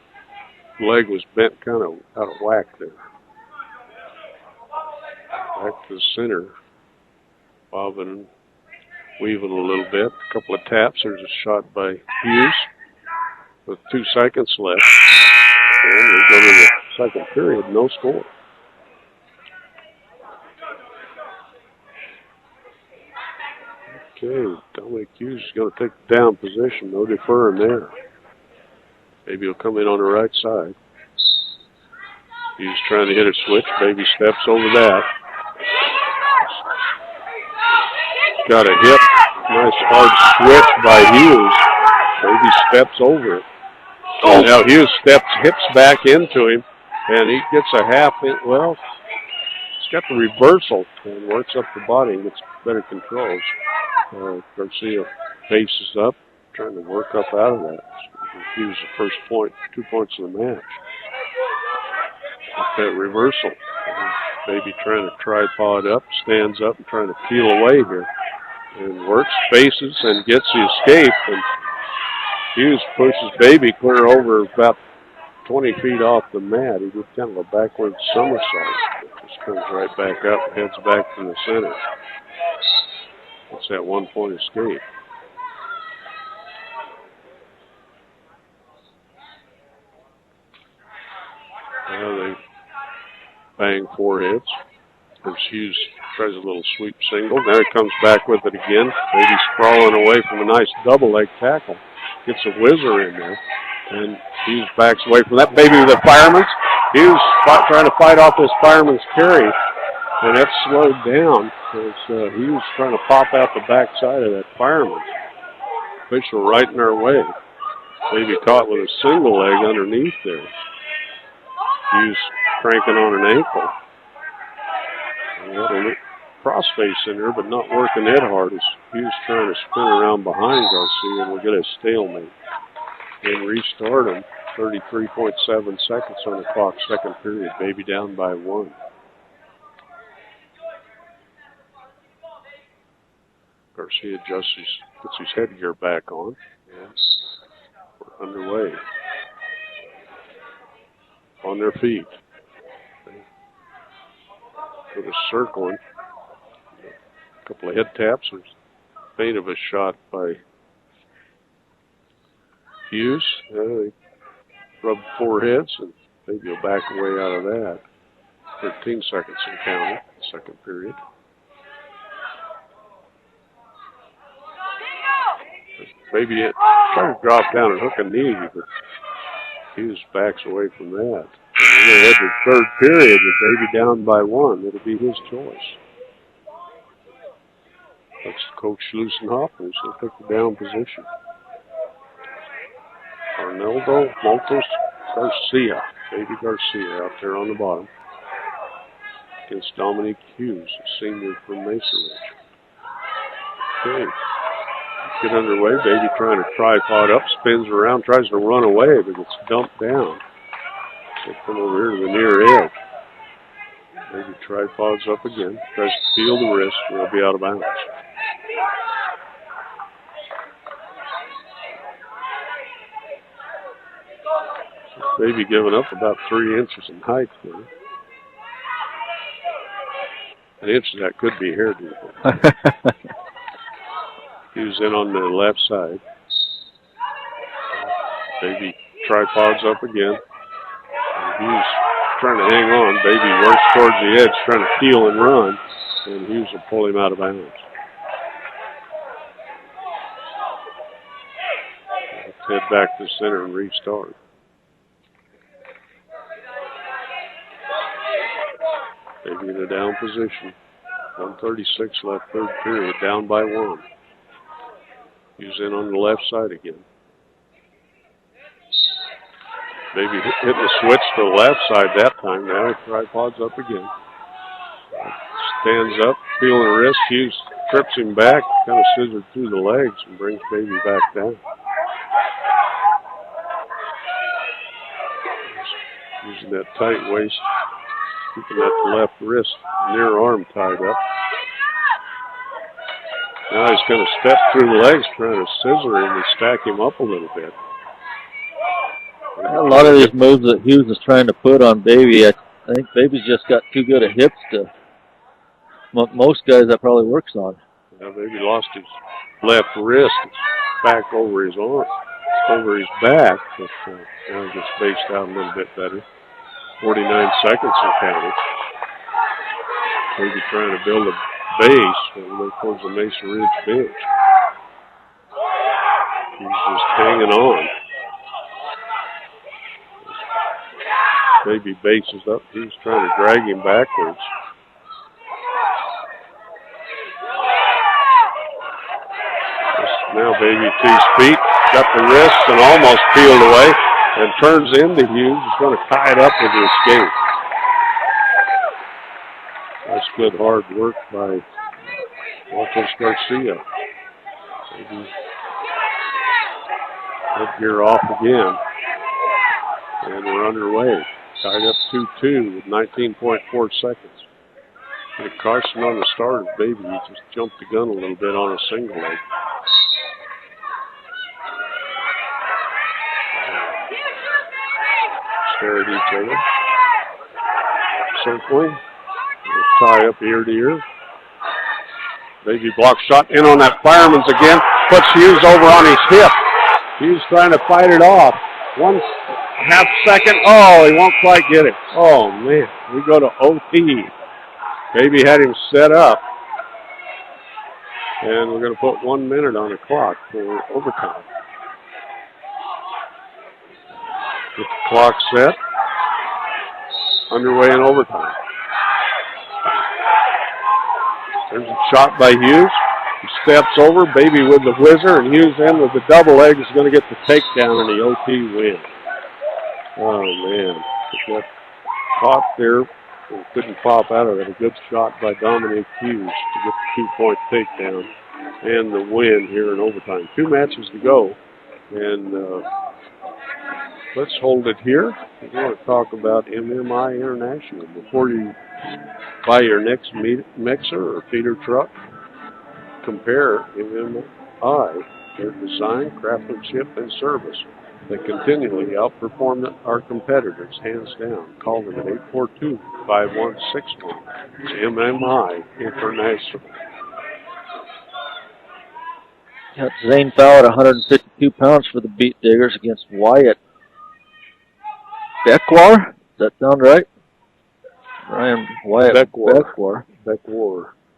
leg was bent kind of out of whack there. Back to the center. Bobbing and weaving a little bit. A couple of taps. There's a shot by Hughes with 2 seconds left. And we go to the second period. No score. Okay, Dominic Hughes is going to take the down position. No deferring there. Baby will come in on the right side. Hughes trying to hit a switch. Baby steps over that. Got a hip. Nice hard switch by Hughes. Baby steps over it. Oh. Now Hughes hips back into him, and he gets a half in. Well, he's got the reversal and works up the body and gets better controls. Garcia faces up, trying to work up out of that. Hughes the first point, 2 points in the match. With that reversal. Baby trying to tripod up, stands up and trying to peel away here. And works, faces, and gets the escape. And Hughes pushes Baby clear over about 20 feet off the mat. He did kind of a backward somersault. Just comes right back up, heads back to the center. That's that 1 point escape. Now they bang 4 hits. As Hughes tries a little sweep single. Now he comes back with it again. Baby sprawling away from a nice double leg tackle. Gets a whizzer in there. And Hughes backs away from that. Baby with the fireman's. Hughes trying to fight off this fireman's carry. And that's slowed down as Hughes trying to pop out the backside of that fireman. Official right in our way. Baby caught with a single leg underneath there. Hughes cranking on an ankle. Got a crossface in there, but not working that hard. As Hughes trying to spin around behind Garcia, and we'll get a stalemate. And restart him. 33.7 seconds on the clock, second period. Baby down by 1. Garcia puts his headgear back on. And we're underway. on their feet. Sort of circling. A couple of head taps. There's faint of a shot by Hughes. They rubbed foreheads, and maybe he'll back away out of that. 13 seconds in counting, second period. Maybe it tried to drop down and hook a knee, but Hughes backs away from that. And we're going to head to the third period with Baby down by 1. It'll be his choice. That's Coach Schlussenhoff, and he'll pick the down position. Arnaldo Montes Garcia, Baby Garcia out there on the bottom. Against Dominique Hughes, a senior from Mesa Ridge. Okay. Get underway. Baby trying to tripod up, spins around, tries to run away, but gets dumped down. So come over here to the near edge. Baby tripods up again, tries to feel the wrist, and they'll be out of bounds. Baby giving up about 3 inches in height there. An inch of that could be hair deeper. Hughes in on the left side. Baby tripods up again. Hughes trying to hang on. Baby works towards the edge, trying to peel and run, and Hughes will pull him out of bounds. Let's head back to center and restart. Baby in a down position. 1:36 left, third period, down by 1. He's in on the left side again. Baby hitting the switch to the left side that time. Now he tripods up again. Stands up, feeling the wrist. Hughes trips him back, kind of scissored through the legs and brings Baby back down. Using that tight waist, keeping that left wrist, near arm tied up. Now he's going to step through the legs, trying to scissor him and stack him up a little bit. A lot of these moves that Hughes is trying to put on Baby, I think Baby's just got too good of hips to most guys that probably works on. Yeah, Baby lost his left wrist. It's back over his arm, over his back, but now he gets spaced out a little bit better. 49 seconds in counting. Baby trying to build a base over there towards the Mesa Ridge bench. He's just hanging on. Baby bases up. He's trying to drag him backwards. Now Baby to his feet, got the wrists and almost peeled away, and turns into Hughes. He's going to tie it up with his skate. That's good hard work by Montes Garcia. Baby headgear off again. And we're underway. Tied up 2-2 with 19.4 seconds. And a caution on the start of Baby. He just jumped the gun a little bit on a single leg. Stare at each other. Circling. Tie up ear to ear. Baby block shot in on that Fireman's again. Puts Hughes over on his hip. Hughes trying to fight it off. 1/2 second. Oh, he won't quite get it. Oh, man. We go to OT. Baby had him set up. And we're going to put 1 minute on the clock for overtime. Get the clock set. Underway in overtime. There's a shot by Hughes. He steps over. Baby with the whizzer, and Hughes in with the double leg is going to get the takedown and the OT win. Oh, man. He got caught there and couldn't pop out of it. A good shot by Dominique Hughes to get the 2-point takedown and the win here in overtime. 2 matches to go. And let's hold it here. We want to talk about MMI International. Before you buy your next mixer or feeder truck, compare MMI, their design, craftsmanship, and service. They continually outperform our competitors, hands down. Call them at 842-5161. It's MMI International. Got Zane Fowl at 152 pounds for the Beat Diggers against Wyatt Beckwar. Does that sound right? Ryan Wyatt Beckwar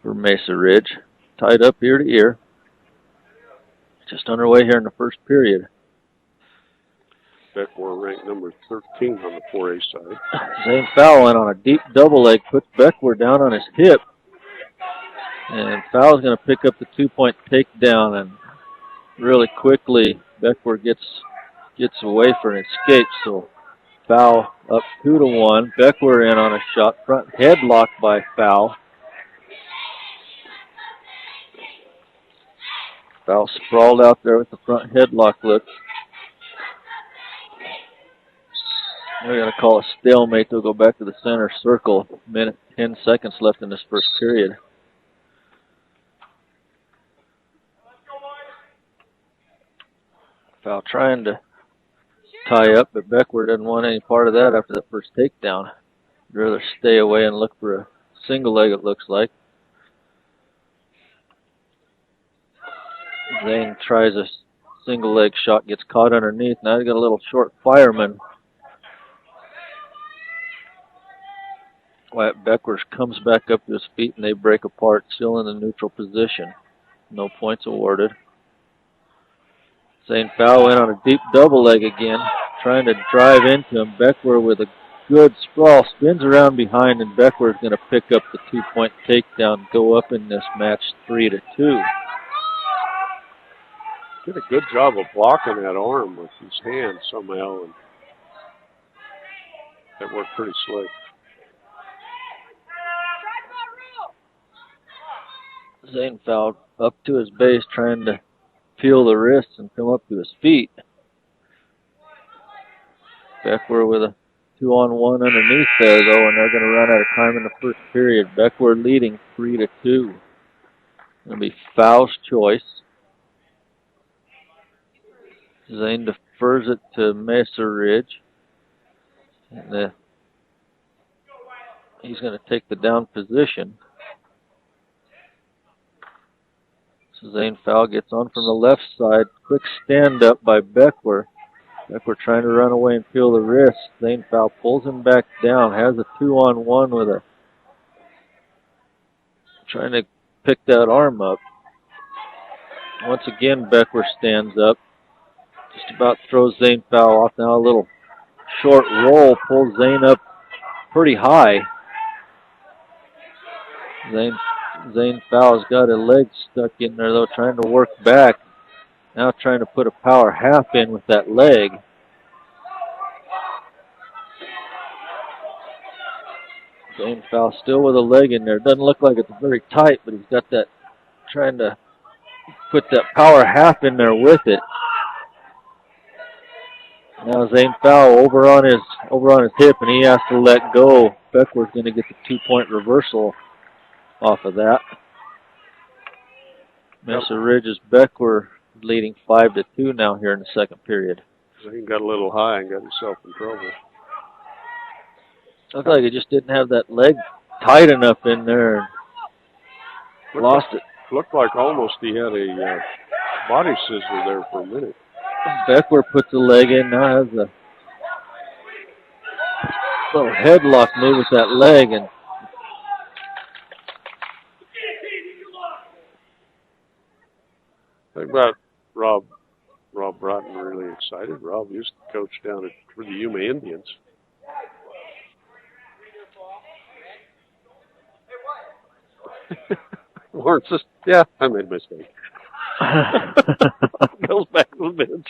for Mesa Ridge. Tied up ear to ear. Just underway here in the first period. Beckwar ranked number 13 on the 4A side. Zane Fowl went on a deep double leg, puts Beckwar down on his hip. And Fowl's going to pick up the 2-point takedown, and really quickly Beckwar gets away for an escape. So Fowl up 2-1. Beckwar in on a shot. Front headlock by Fowl. Fowl sprawled out there with the front headlock look. We're going to call a stalemate. They'll go back to the center circle. Minute, 10 seconds left in this first period. Fowl trying to tie up, but Beckwar doesn't want any part of that after the first takedown. He'd rather stay away and look for a single leg, it looks like. Zane tries a single leg shot, gets caught underneath. Now he's got a little short fireman. Wyatt Beckwar comes back up to his feet and they break apart, still in the neutral position. No points awarded. Zane Fowl went on a deep double leg again, trying to drive into him. Beckwar with a good sprawl, spins around behind, and Beckwar is going to pick up the 2-point takedown, go up in this match 3-2. Did a good job of blocking that arm with his hand somehow, and that worked pretty slick. Zane Fowl up to his base, trying to peel the wrists and come up to his feet. Beckwar with a 2-on-1 underneath there, though, and they're going to run out of time in the first period. Beckwar leading 3-2. Going to be Fowl's choice. Zane defers it to Mesa Ridge. And he's going to take the down position. So Zane Fowl gets on from the left side. Quick stand up by Beckwar. Beckwar trying to run away and peel the wrist. Zane Fowl pulls him back down. Has a 2-on-1 with a... trying to pick that arm up. Once again, Beckwar stands up. Just about throws Zane Fowl off. Now a little short roll pulls Zane up pretty high. Zane Fowl's got a leg stuck in there, though, trying to work back. Now trying to put a power half in with that leg. Zane Fowl still with a leg in there. Doesn't look like it's very tight, but he's got that, trying to put that power half in there with it. Now Zane Fowl over on his hip, and he has to let go. Beckwar's going to get the 2-point reversal off of that. Mesa Ridge's Beckwar leading 5-2 now here in the second period. Zane got a little high and got himself in trouble. Looked like he just didn't have that leg tight enough in there and lost it. Looked like almost he had a body scissor there for a minute. Beckwar puts the leg in, now has a little headlock move with that leg, and I think about Rob Broughton really excited. Rob used to coach down for the Yuma Indians. Lawrence says, yeah, I made a mistake. Goes back to the bench.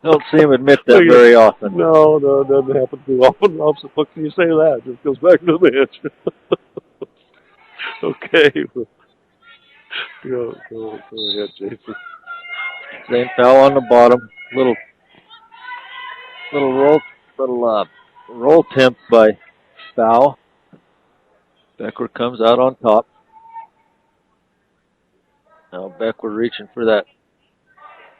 Don't see him admit that very often. No, it doesn't happen too often. Rob said, what can you say to that? Just goes back to the bench. Okay. Go ahead, Jason. Zane Fowl on the bottom. Little roll temp by Fowl. Beckwar comes out on top. Now Beckwar reaching for that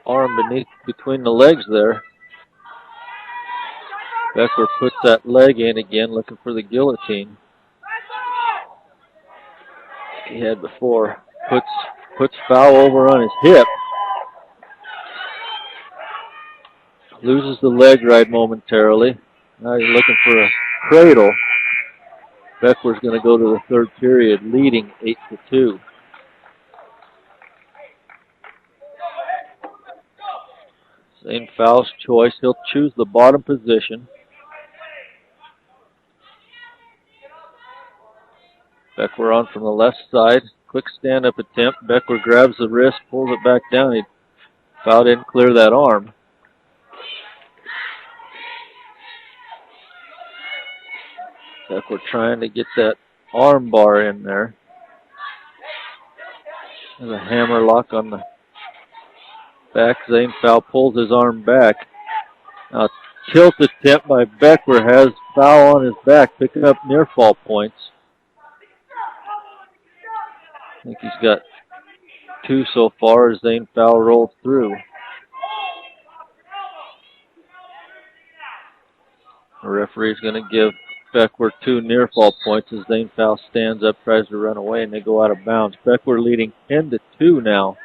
arm between the legs there. Beckler puts that leg in again, looking for the guillotine he had before. Puts foul over on his hip. Loses the leg right momentarily. Now he's looking for a cradle. Beckler's going to go to the third period, leading 8-2. Zane Fowle's choice. He'll choose the bottom position. Beckler on from the left side. Quick stand-up attempt. Beckler grabs the wrist, pulls it back down. Foul didn't clear that arm. Beckler trying to get that arm bar in there. There's a hammer lock on the back. Zane Fowle pulls his arm back. Now, tilt attempt by Beckler has Fowle on his back, picking up near fall points. I think he's got 2 so far as Zane Fowle rolls through. The referee's going to give Beckler 2 near fall points as Zane Fowle stands up, tries to run away, and they go out of bounds. Beckler leading 10-2 now.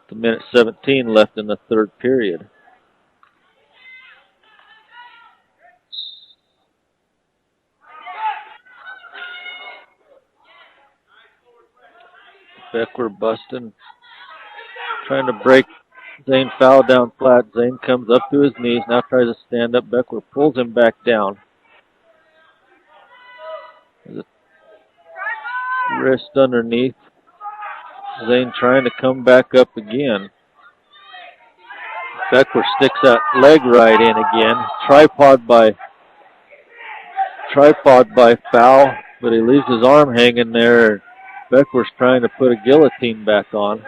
The minute 17 left in the third period. Beckler busting, trying to break Zane Fowle down flat. Zane comes up to his knees, now tries to stand up. Beckler pulls him back down. Wrist underneath. Zane trying to come back up again. Beckler sticks that leg right in again. Tripod by Fowle, but he leaves his arm hanging there. Beckler's trying to put a guillotine back on.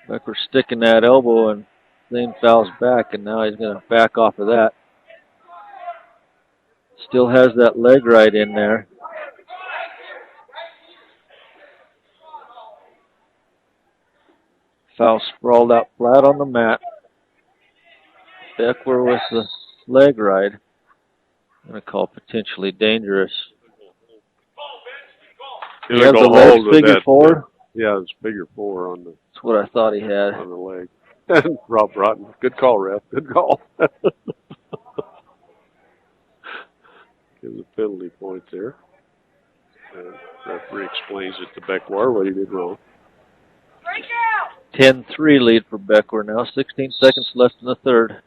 Beckler's sticking that elbow in Zane Fowle's back, and now he's going to back off of that. Still has that leg right in there. Fowle sprawled out flat on the mat. Beckler with the leg ride. I'm going to call potentially dangerous. He has the legs figure 4? Yeah, it's figure 4 on the... That's what I thought he had. On the leg. Rob Broughton. Good call, ref. Good call. Gives a penalty point there. Referee explains it to Beckler what he did wrong. 10-3 lead for Beckler now. 16 seconds left in the third.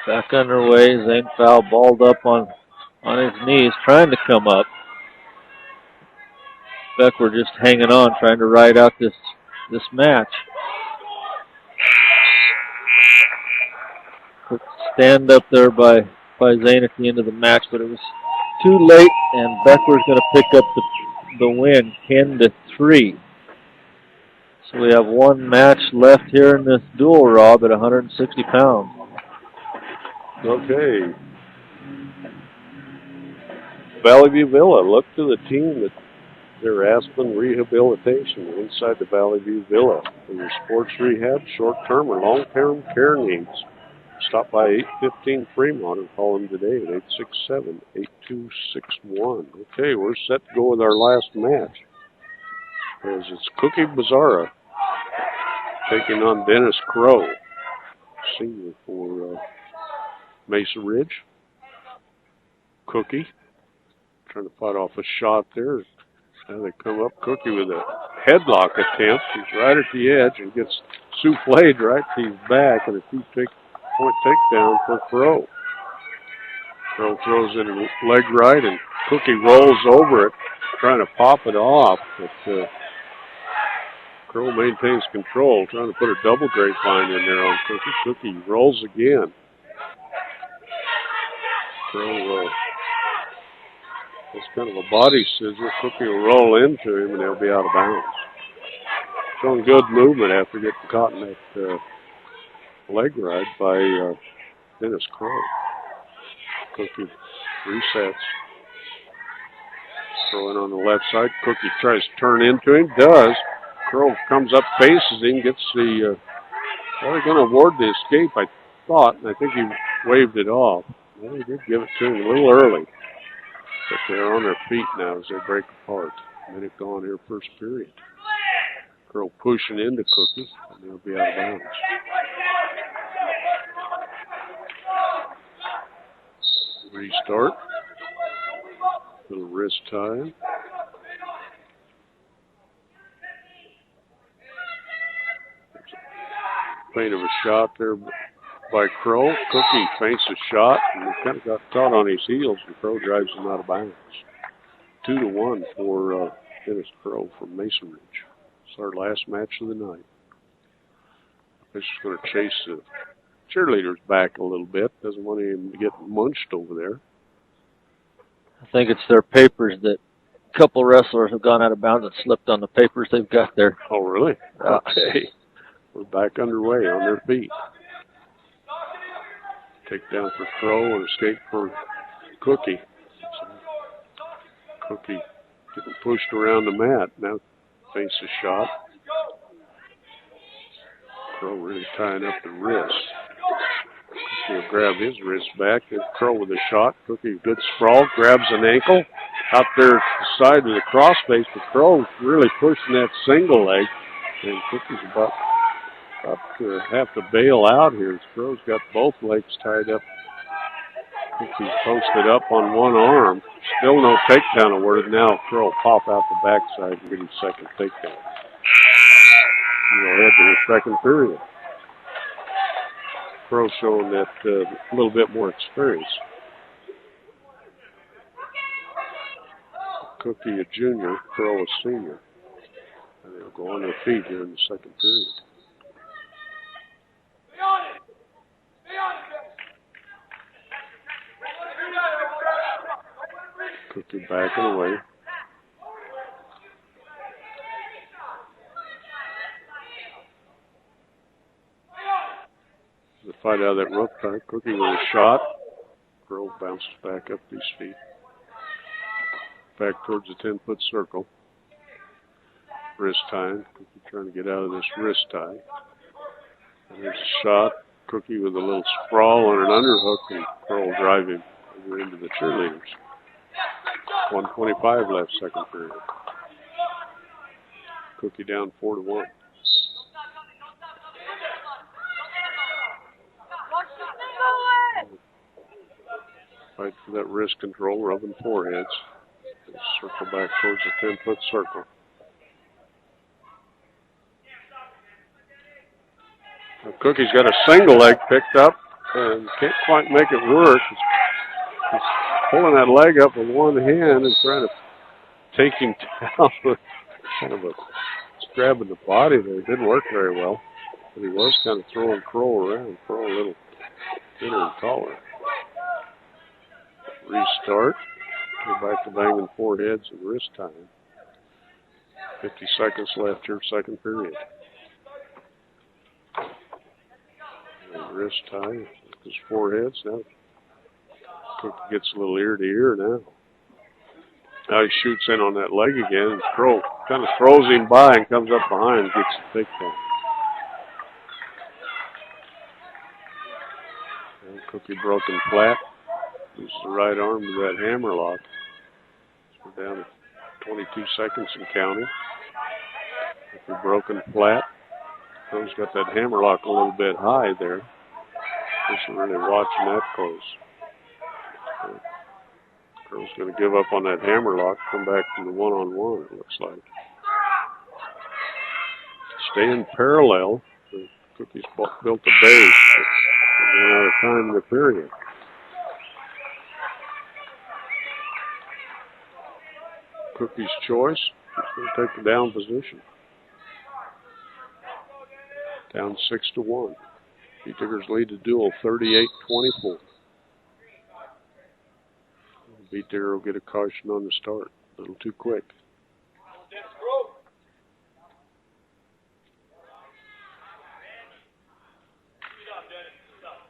Back underway. Zane Fowle balled up on his knees, trying to come up. Beckler just hanging on, trying to ride out this match. Quick stand up there by Zane at the end of the match, but it was too late, and Beckler's going to pick up the win, 10-3. So we have one match left here in this duel, Rob, at 160 pounds. Okay. Valley View Villa, look to the team that they're Aspen Rehabilitation inside the Valley View Villa for your sports rehab, short-term or long-term care needs. Stop by 815 Fremont and call them today at 867-8261. Okay, we're set to go with our last match. As it's Cookie Bizarra taking on Dennis Crow, senior for Mesa Ridge. Cookie trying to fight off a shot there. Now they come up. Cookie with a headlock attempt. He's right at the edge and gets souffled right to his back, and a 2-point takedown for Crow. Crow throws in a leg right, and Cookie rolls over it, trying to pop it off. But Crow maintains control, trying to put a double grapevine in there on Cookie. Cookie rolls again. Crow it's kind of a body scissor. Cookie will roll into him, and he'll be out of bounds. Showing good movement after getting caught in that leg ride by Dennis Crow. Cookie resets. Throw in on the left side. Cookie tries to turn into him. Does. Crow comes up, faces him, gets the... well, they're going to award the escape, I thought, and I think he waved it off. Well, he did give it to him a little early. But they're on their feet now as they break apart. Minute gone here, first period. Crow pushing into Cookie, and they'll be out of bounds. Restart. Little wrist tie. Feint of a shot there by Crow. Cookie feints a shot and he kind of got caught on his heels, and Crow drives him out of bounds. 2-1 for Dennis Crow from Mesa Ridge. It's our last match of the night. This is going to chase the cheerleaders back a little bit. Doesn't want him to get munched over there. I think it's their papers that a couple wrestlers have gone out of bounds and slipped on the papers they've got there. Oh, really? Okay. We're back underway on their feet. Takedown for Crow and escape for Cookie. Cookie getting pushed around the mat. Now face a shot. Crow really tying up the wrist. Cookie will grab his wrist back. Hit Crow with a shot. Cookie, good sprawl, grabs an ankle. Out there to the side of the crossface, but Crow really pushing that single leg. And Cookie's about to have to bail out here. Crow's got both legs tied up. Cookie's posted up on one arm. Still no takedown awarded. Now Crow pop out the backside and get his second takedown. We'll head to the second period. Crow showing that a little bit more experience. Cookie a junior, Crow a senior. And they'll go on their feet here in the second period. Cookie backing away. The fight out of that rope tie. Cookie with a shot. Crow bounces back up his feet. Back towards the 10-foot circle. Wrist tying. Cookie trying to get out of this wrist tie. And there's a shot. Cookie with a little sprawl on an underhook, and Crow will drive him over into the cheerleaders. 1:25 left, second period. Cookie down 4-1. Fight for that wrist control, rubbing foreheads. Circle back towards the 10-foot circle. Now Cookie's got a single leg picked up and can't quite make it work. He's pulling that leg up with one hand and trying to take him down with kind of grabbing the body there. It didn't work very well, but he was kind of throwing Crow around. Crow a little thinner and taller. Restart. Go back to banging foreheads and wrist time. 50 seconds left here, second period. And wrist tie, his foreheads. Now Cookie gets a little ear to ear now. Now he shoots in on that leg again, and Crow kind of throws him by and comes up behind and gets the takedown. And Cookie broken flat. Uses the right arm to that hammer lock. So we're down to 22 seconds and counting. Cookie broken flat. Crow's got that hammer lock a little bit high there. Just really watching that close. Crow's going to give up on that hammer lock, come back to the one-on-one, it looks like. Staying parallel. The Cookie's built the base. Ran out of time in the period. Cookie's choice. He's going to take the down position. Down 6-1. Beat-Diggers lead the duel 38-24. Beat-Digger will get a caution on the start. A little too quick.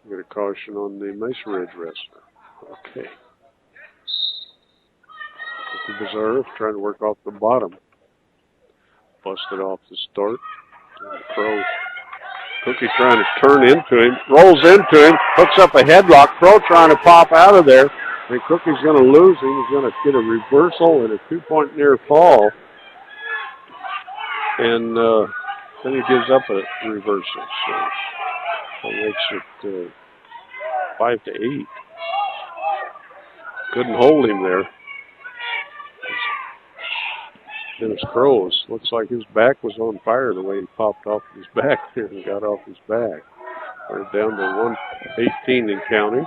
Get a caution on the Mesa Ridge wrestler. Okay. Cookie Reserve trying to work off the bottom. Busted off the start. And Crow. Cookie trying to turn into him. Rolls into him. Hooks up a headlock. Crow trying to pop out of there. And Cookie's going to lose him. He's going to get a reversal and a 2-point near fall. And then he gives up a reversal. So that makes it 5-8. Couldn't hold him there. Dennis Crow's. Looks like his back was on fire the way he popped off his back there and got off his back. We're down to 118 and counting.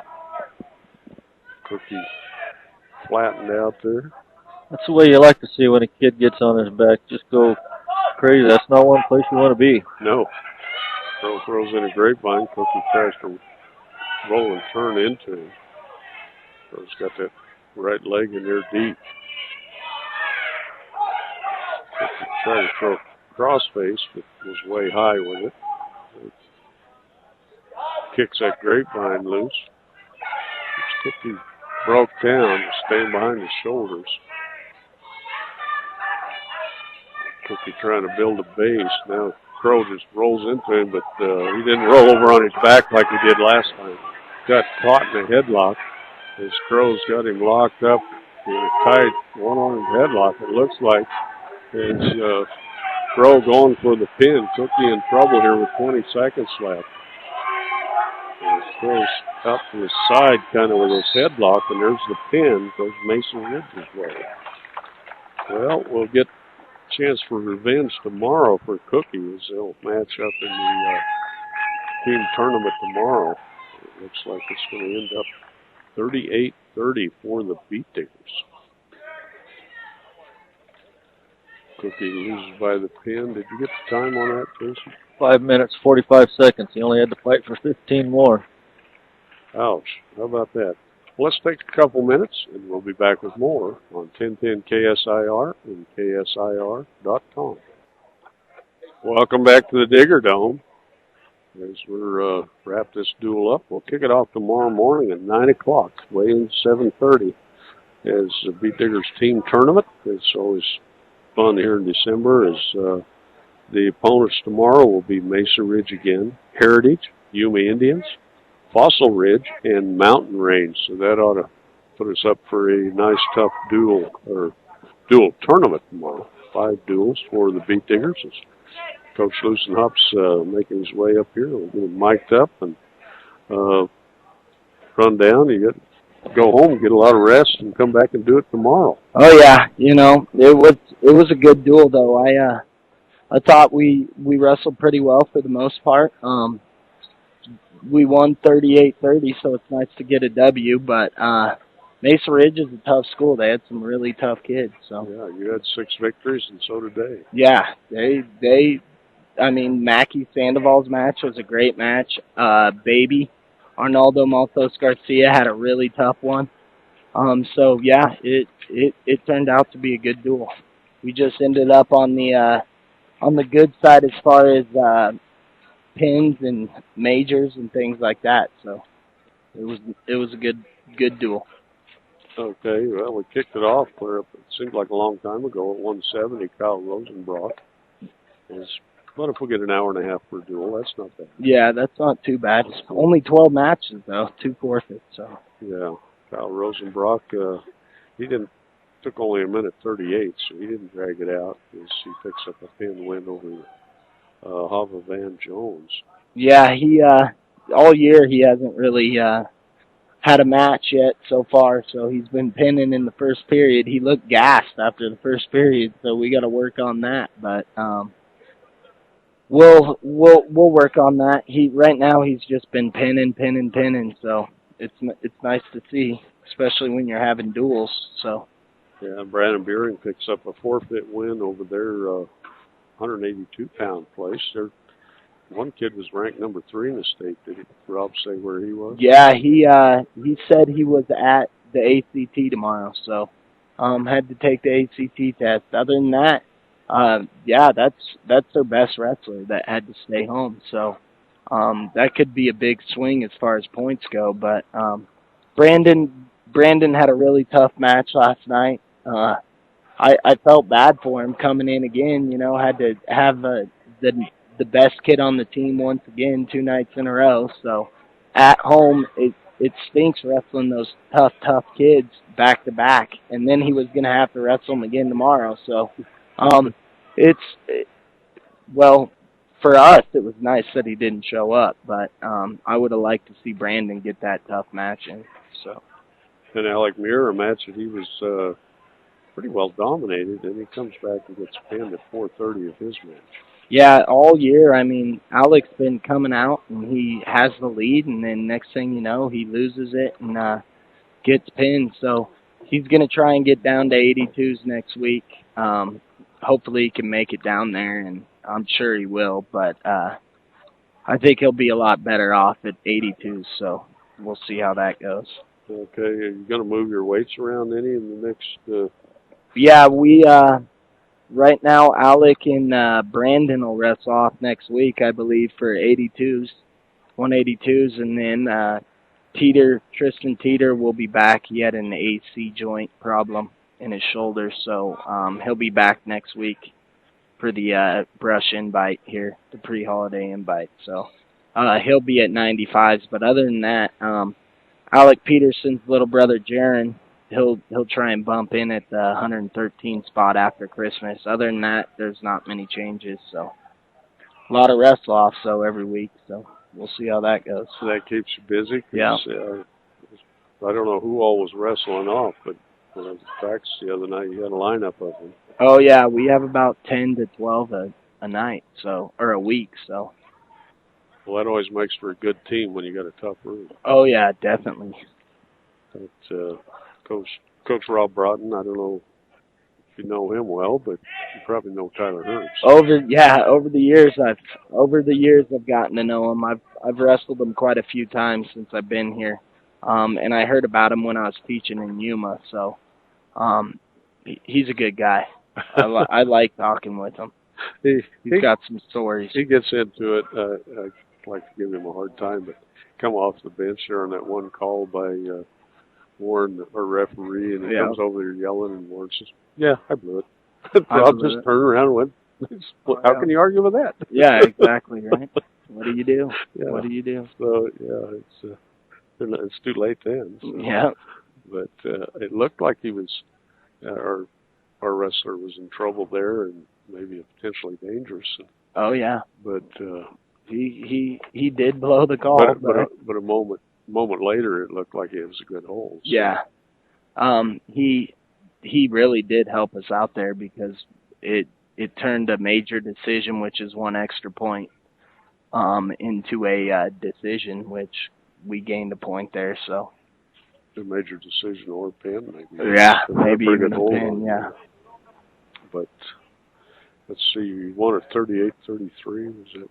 Cookie flattened out there. That's the way you like to see when a kid gets on his back. Just go crazy. That's not one place you want to be. No. Crow throws in a grapevine. Cookie tries to roll and turn into him. Crow's got that right leg in there deep. Cookie tried to throw crossface, but was way high with it. Kicks that grapevine loose. Cookie broke down, staying behind his shoulders. Cookie trying to build a base. Now Crow just rolls into him, but he didn't roll over on his back like he did last time. Got caught in a headlock as Crow's got him locked up in a tight one-armed headlock, it looks like. As Crow going for the pin. Cookie in trouble here with 20 seconds left. And Crow's up to the side kind of with his headlock, and there's the pin. Goes Mesa Ridge's way. Well, we'll get a chance for revenge tomorrow for Cookie as they'll match up in the team tournament tomorrow. It looks like it's going to end up 38-30 for the Beat Diggers. Cookie loses by the pin. Did you get the time on that, Jason? 5 minutes, 45 seconds. He only had to fight for 15 more. Ouch. How about that? Well, let's take a couple minutes, and we'll be back with more on 1010 KSIR and KSIR.com. Welcome back to the Digger Dome. As we're wrap this duel up, we'll kick it off tomorrow morning at 9 o'clock, weigh-in 7:30 as the Beat Diggers team tournament. It's always fun here in December as the opponents tomorrow will be Mesa Ridge again, Heritage, Yuma Indians, Fossil Ridge, and Mountain Range. So that ought to put us up for a nice, tough duel tournament tomorrow. 5 duels for the Beat Diggers. As Coach Loosenhup's making his way up here. We'll get him mic'd up and run down. You go home, get a lot of rest, and come back and do it tomorrow. Oh yeah, it was a good duel though. I thought we wrestled pretty well for the most part. We won 38-30, so it's nice to get a W. But Mesa Ridge is a tough school. They had some really tough kids. So yeah, you had 6 victories, and so did they. Yeah, Mackie Sandoval's match was a great match. Baby Arnaldo Maltos Garcia had a really tough one. So yeah, it turned out to be a good duel. We just ended up on the good side as far as pins and majors and things like that. So it was a good duel. Okay, well, we kicked it off clear up. It seemed like a long time ago at 170. Kyle Rosenbrock what if we get an hour and a half per duel? That's not bad. Yeah, that's not too bad. It's only 12 matches though, 2 forfeits. So yeah, Kyle Rosenbrock, took only a minute 38, so he didn't drag it out as he picks up a pin win over Hava Van Jones. Yeah, he all year he hasn't really had a match yet so far, so he's been pinning in the first period. He looked gassed after the first period, so we got to work on that. But we'll work on that. Right now he's just been pinning, so it's nice to see, especially when you're having duels. So yeah, Brandon Beering picks up a forfeit win over their 182-pound place. One kid was ranked number 3 in the state. Did Rob say where he was? Yeah, he said he was at the ACT tomorrow, so had to take the ACT test. Other than that, yeah, that's their best wrestler that had to stay home. So that could be a big swing as far as points go. But Brandon had a really tough match last night. I felt bad for him coming in again. You know, had to have the best kid on the team once again 2 nights in a row. So at home, it stinks wrestling those tough kids back to back, and then he was gonna have to wrestle them again tomorrow. So well, for us, it was nice that he didn't show up, but I would have liked to see Brandon get that tough match in. So. And Alec Muir, a match that he was pretty well dominated, and he comes back and gets pinned at 4:30 of his match. Yeah, all year, I mean, Alec's been coming out, and he has the lead, and then next thing you know, he loses it and gets pinned. So he's going to try and get down to 82s next week. Hopefully he can make it down there, and I'm sure he will, but I think he'll be a lot better off at 82s, so we'll see how that goes. Okay, are you going to move your weights around any in the next... Yeah, we... right now, Alec and Brandon will wrestle off next week, I believe, for 82s, 182s, and then Tristan Teeter will be back. He had an AC joint problem in his shoulder, so he'll be back next week for the brush invite here, the pre-holiday invite. So he'll be at 95s, but other than that, Alec Peterson's little brother, Jaron, he'll try and bump in at the 113 spot after Christmas. Other than that, there's not many changes. So a lot of wrestle offs every week. So we'll see how that goes. So that keeps you busy. Yeah. I don't know who all was wrestling off, but when I was at practice the other night, you had a lineup of them. Oh yeah, we have about 10 to 12 a night, or a week. So. Well, that always makes for a good team when you got a tough room. Oh yeah, definitely. But, Coach Rob Broughton, I don't know if you know him well, but you probably know Tyler Herbst. Over the years I've gotten to know him. I've wrestled him quite a few times since I've been here, and I heard about him when I was teaching in Yuma. So, he's a good guy. I like talking with him. He's got some stories. He gets into it. I like to give him a hard time, but come off the bench there on that one call by Warren, our referee, and he comes over there yelling, and Warren says, "Yeah, I blew it." Rob just turned around and went, "How can you argue with that?" Yeah, exactly, right? What do you do? Yeah. What do you do? So, yeah, it's too late then. So. Yeah. But it looked like he was, our wrestler was in trouble there and maybe potentially dangerous. Oh, yeah. But he did blow the call. But a moment later, it looked like it was a good hole. So. Yeah. He really did help us out there because it turned a major decision, which is 1 extra point, into a decision, which we gained a point there. So a major decision or a pin, maybe. Yeah, maybe even a pin. Yeah. But let's see, you won at 38-33. Was it?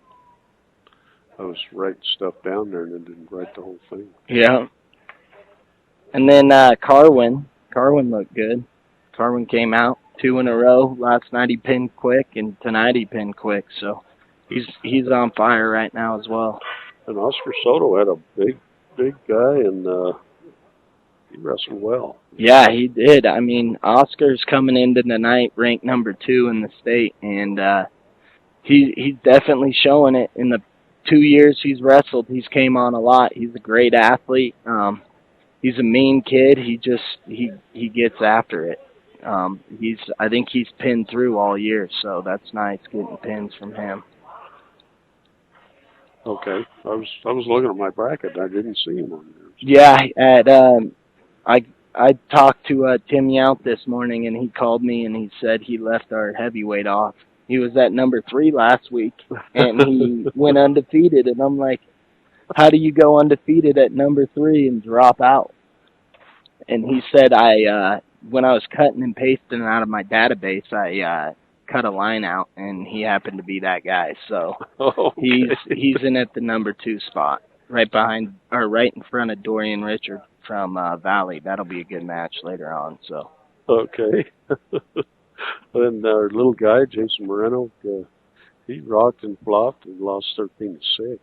I was writing stuff down there and then didn't write the whole thing. Yeah. And then Carwin looked good. Carwin came out 2 in a row. Last night he pinned quick, and tonight he pinned quick. So he's on fire right now as well. And Oscar Soto had a big guy, and he wrestled well. Yeah, he did. I mean, Oscar's coming into the night ranked number 2 in the state, and he's definitely showing it. In the 2 years he's wrestled, he's came on a lot. He's a great athlete. He's a mean kid. He gets after it. I think he's pinned through all year, so that's nice getting pins from him. Okay, I was looking at my bracket. I didn't see him on there. Yeah, I talked to Tim Yount this morning, and he called me and he said he left our heavyweight off. He was at number 3 last week, and he went undefeated. And I'm like, how do you go undefeated at number 3 and drop out? And he said, when I was cutting and pasting out of my database, I cut a line out, and he happened to be that guy. So okay. he's in at the number 2 spot, right in front of Dorian Richard from Valley. That'll be a good match later on. So okay. And our little guy, Jason Moreno, he rocked and flopped and lost 13-6.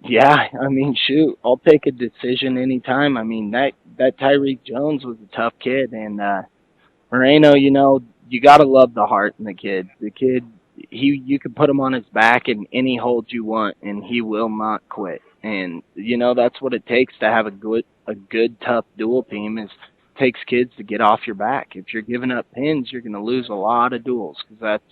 Yeah, I mean, shoot, I'll take a decision anytime. I mean, that Tyreek Jones was a tough kid, and Moreno, you gotta love the heart in the kid. The kid, you could put him on his back in any hold you want, and he will not quit. And that's what it takes to have a good tough dual team. Is takes kids to get off your back. If you're giving up pins, you're gonna lose a lot of duels because that's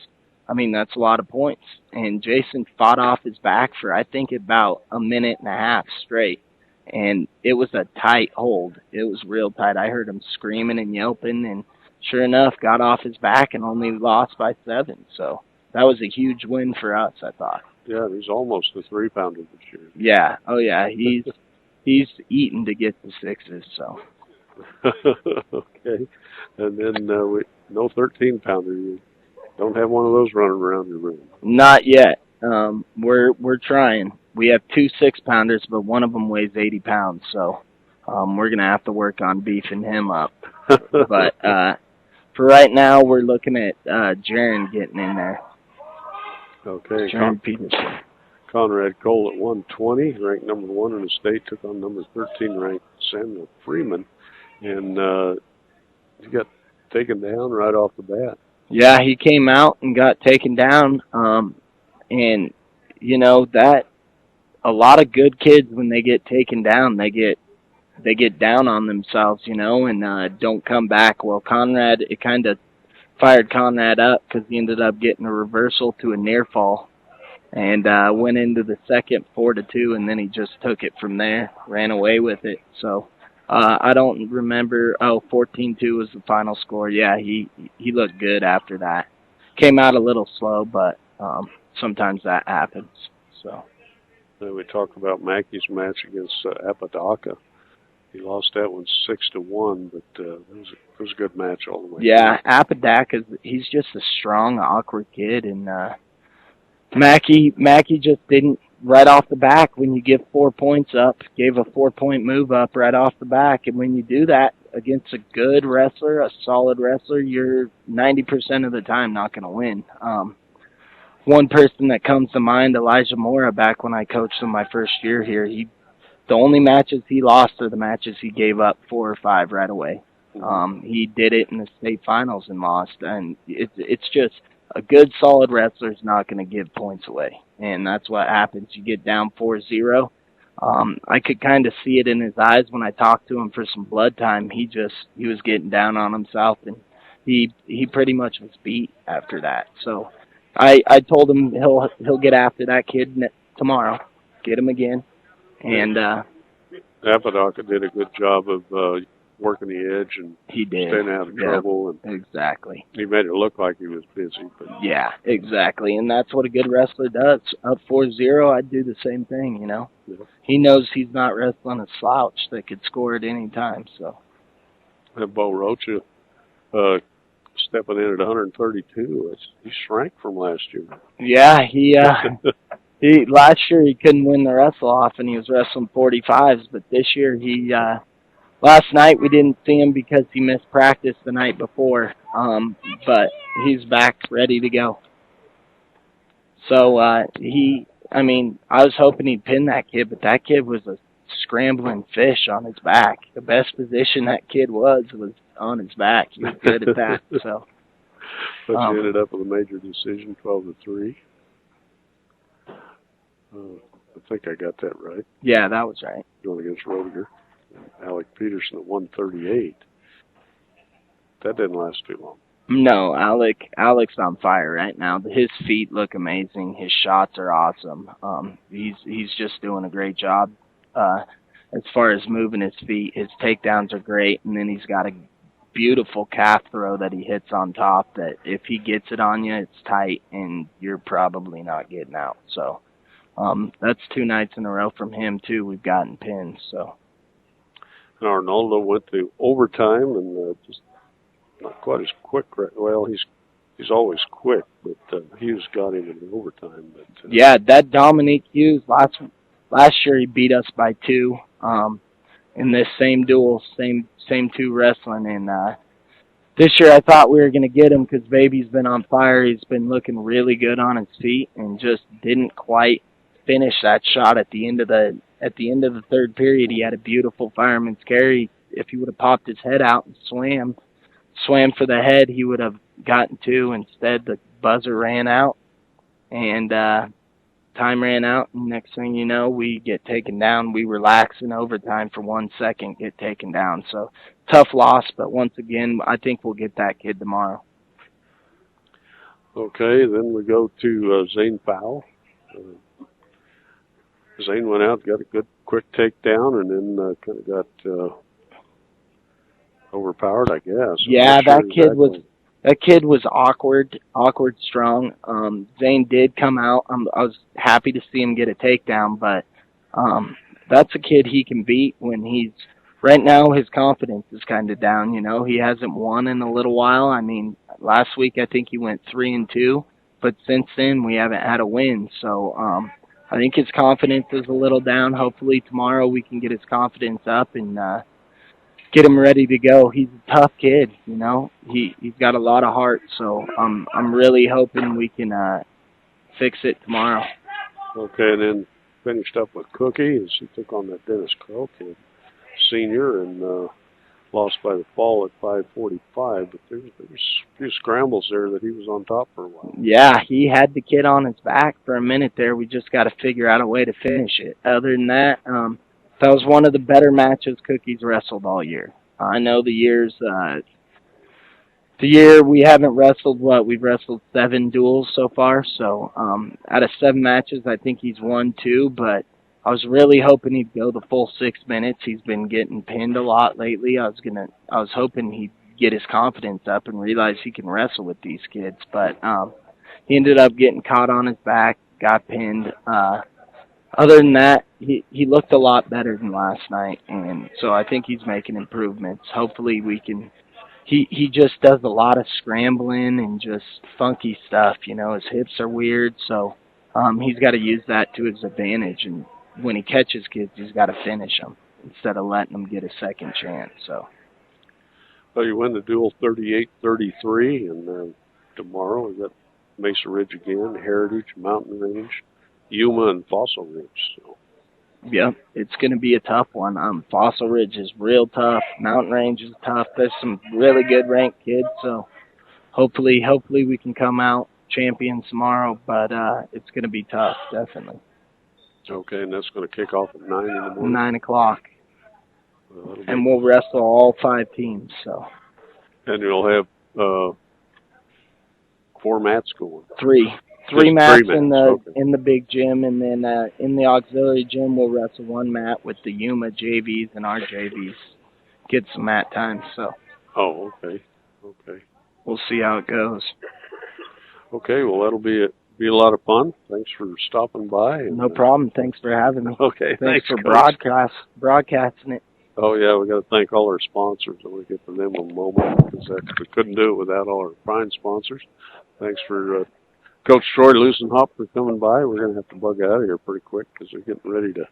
a lot of points. And Jason fought off his back for I think about a minute and a half straight. And it was a tight hold. It was real tight. I heard him screaming and yelping, and sure enough, got off his back and only lost by 7. So that was a huge win for us, I thought. Yeah, he's almost a 3-pounder this year. Yeah, oh yeah, he's eating to get the 6s. So. Okay, and then no 13-pounder. You don't have one of those running around your room. Not yet. We're trying. We have 2 6-pounders, but one of them weighs 80 pounds. So we're gonna have to work on beefing him up. But for right now, we're looking at Jaron getting in there. Okay. Jaron Peterson. Conrad Cole at 120, ranked number 1 in the state, took on number 13 ranked Samuel Freeman, and he got taken down right off the bat. Yeah, he came out and got taken down, and that a lot of good kids when they get taken down, they get down on themselves, and don't come back. Well, Conrad, it kind of fired Conrad up because he ended up getting a reversal to a near fall. And went into the second 4-2, and then he just took it from there, ran away with it. So I don't remember. 14-2 was the final score. Yeah, he looked good after that. Came out a little slow, but sometimes that happens. So. We talked about Mackey's match against Apodaca. He lost that one 6-1, but it was a good match all the way. Yeah, Apodaca, he's just a strong, awkward kid, and Mackey just didn't right off the back. When you give 4 points up, gave a 4-point move up right off the back, and when you do that against a good wrestler, a solid wrestler, you're 90% of the time not going to win. One person that comes to mind, Elijah Mora, back when I coached him my first year here, the only matches he lost are the matches he gave up 4 or 5 right away. He did it in the state finals and lost, and it's just a good, solid wrestler is not going to give points away, and that's what happens. You get down 4-0. I could kind of see it in his eyes when I talked to him for some blood time. He was getting down on himself, and he pretty much was beat after that. So I told him he'll get after that kid tomorrow, get him again, and Apodaca did a good job of working the edge and he did. Staying out of trouble. And exactly. He made it look like he was busy. But yeah, exactly. And that's what a good wrestler does. Up 4-0, I'd do the same thing, Yeah. He knows he's not wrestling a slouch that could score at any time. So. And Bo Rocha stepping in at 132. He shrank from last year. Yeah, he last year he couldn't win the wrestle off, and he was wrestling 45s. But this year last night we didn't see him because he missed practice the night before. But he's back ready to go. So I was hoping he'd pin that kid, but that kid was a scrambling fish on his back. The best position that kid was on his back. He was good at that. So. But you ended up with a major decision, 12-3. I think I got that right. Yeah, that was right. Going against Rodiger. Alec Peterson at 138. That didn't last too long. No, Alec's on fire right now. His feet look amazing. His shots are awesome. He's just doing a great job as far as moving his feet. His takedowns are great, and then he's got a beautiful calf throw that he hits on top that if he gets it on you, it's tight, and you're probably not getting out. So that's 2 nights in a row from him, too. We've gotten pins. So. And Arnoldo went to overtime and just not quite as quick. Well, he's always quick, but Hughes got him in overtime. But yeah, that Dominique Hughes last year he beat us by 2 in this same duel, same 2 wrestling, and This year I thought we were going to get him because Baby's been on fire. He's been looking really good on his feet and just didn't quite finish that shot at the end of the third period. He had a beautiful fireman's carry. If he would have popped his head out and swam for the head, he would have gotten two. Instead, the buzzer ran out and time ran out, and next thing you know, we get taken down. We relax in overtime for 1 second, get taken down. So tough loss, but once again, I think we'll get that kid tomorrow. Okay, then we go to Zane Powell. Zane went out, got a good quick takedown, and then kind of got overpowered, I guess. Yeah, that kid was awkward strong. Zane did come out. I was happy to see him get a takedown, but that's a kid he can beat when he's right now. His confidence is kind of down. You know, he hasn't won in a little while. I mean, last week I think he went 3-2, but since then we haven't had a win. So I think his confidence is a little down. Hopefully tomorrow we can get his confidence up and get him ready to go. He's a tough kid, you know. He's got a lot of heart, so I'm really hoping we can fix it tomorrow. Okay, and then finished up with Cookie as he took on that Dennis Crow kid, senior, and lost by the fall at 5:45. But there was a few scrambles there that he was on top for a while. Yeah, he had the kid on his back for a minute there. We just got to figure out a way to finish it. Other than that, that was one of the better matches Cookie's wrestled all year. I know the year we haven't wrestled, we've wrestled 7 duels so far. So out of 7 matches, I think he's won 2, but I was really hoping he'd go the full 6 minutes. He's been getting pinned a lot lately. I was hoping he'd get his confidence up and realize he can wrestle with these kids, but he ended up getting caught on his back, got pinned. Other than that, he looked a lot better than last night, and so I think he's making improvements. Hopefully we can. He just does a lot of scrambling and just funky stuff. You know, his hips are weird, so he's got to use that to his advantage. And when he catches kids, he's got to finish them instead of letting them get a second chance. So. Well, you win the duel 38-33, and tomorrow we got Mesa Ridge again, Heritage, Mountain Range, Yuma, and Fossil Ridge. So. Yeah, it's going to be a tough one. Fossil Ridge is real tough. Mountain Range is tough. There's some really good ranked kids, so hopefully we can come out champions tomorrow, but it's going to be tough, definitely. Okay, and that's going to kick off at 9 in the morning? 9 o'clock. And we'll wrestle all 5 teams. So. And you'll have 4 mats going? 3. 3 mats in the big gym, and then in the auxiliary gym we'll wrestle 1 mat with the Yuma JVs and our JVs. Get some mat time. So. Oh, okay. We'll see how it goes. Okay, well that'll be a lot of fun. Thanks for stopping by. And, no problem. Thanks for having me. Okay, thanks for broadcasting it. Oh yeah, we got to thank all our sponsors, and we'll get to them in a moment because we couldn't do it without all our fine sponsors. Thanks for Coach Troy Loosenhop for coming by. We're going to have to bug out of here pretty quick because we're getting ready to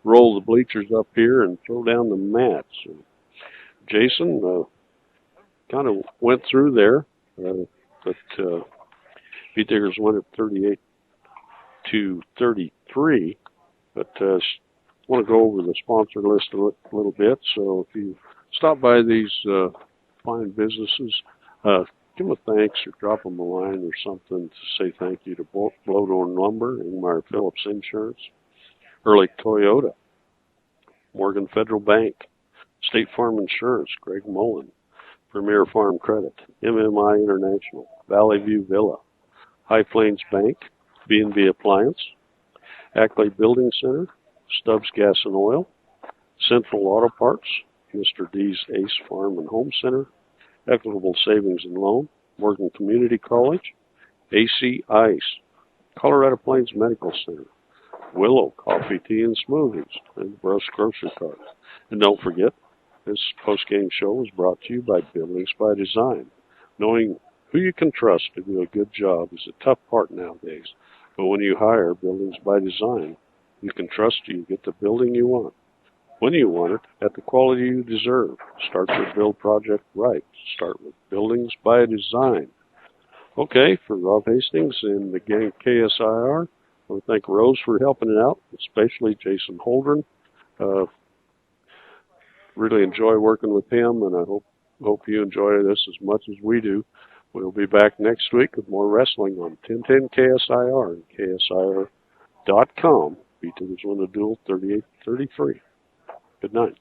roll the bleachers up here and throw down the mats. So, Jason kind of went through there, but Beat Diggers won at 38-33. But I want to go over the sponsor list a little bit. So if you stop by these fine businesses, give them a thanks or drop them a line or something to say thank you to Blowdorn Lumber, Ingmar Phillips Insurance, Ehrlich Toyota, Morgan Federal Bank, State Farm Insurance, Greg Mullen, Premier Farm Credit, MMI International, Valley View Villa, High Plains Bank, B&B Appliance, Ackley Building Center, Stubbs Gas and Oil, Central Auto Parts, Mr. D's Ace Farm and Home Center, Equitable Savings and Loan, Morgan Community College, AC Ice, Colorado Plains Medical Center, Willow Coffee, Tea, and Smoothies, and Bruss Grocery Cart. And don't forget, this post-game show is brought to you by Buildings by Design. Knowing who you can trust to do a good job is a tough part nowadays. But when you hire Buildings by Design, you can trust you get the building you want. when you want it, at the quality you deserve. Start your build project right. Start with Buildings by Design. Okay, for Rob Hastings and the gang at KSIR, I want to thank Rose for helping out, especially Jason Holdren. Really enjoy working with him, and I hope you enjoy this as much as we do. We'll be back next week with more wrestling on 1010 KSIR and KSIR.com. Beat to this one, the duel 38-33. Good night.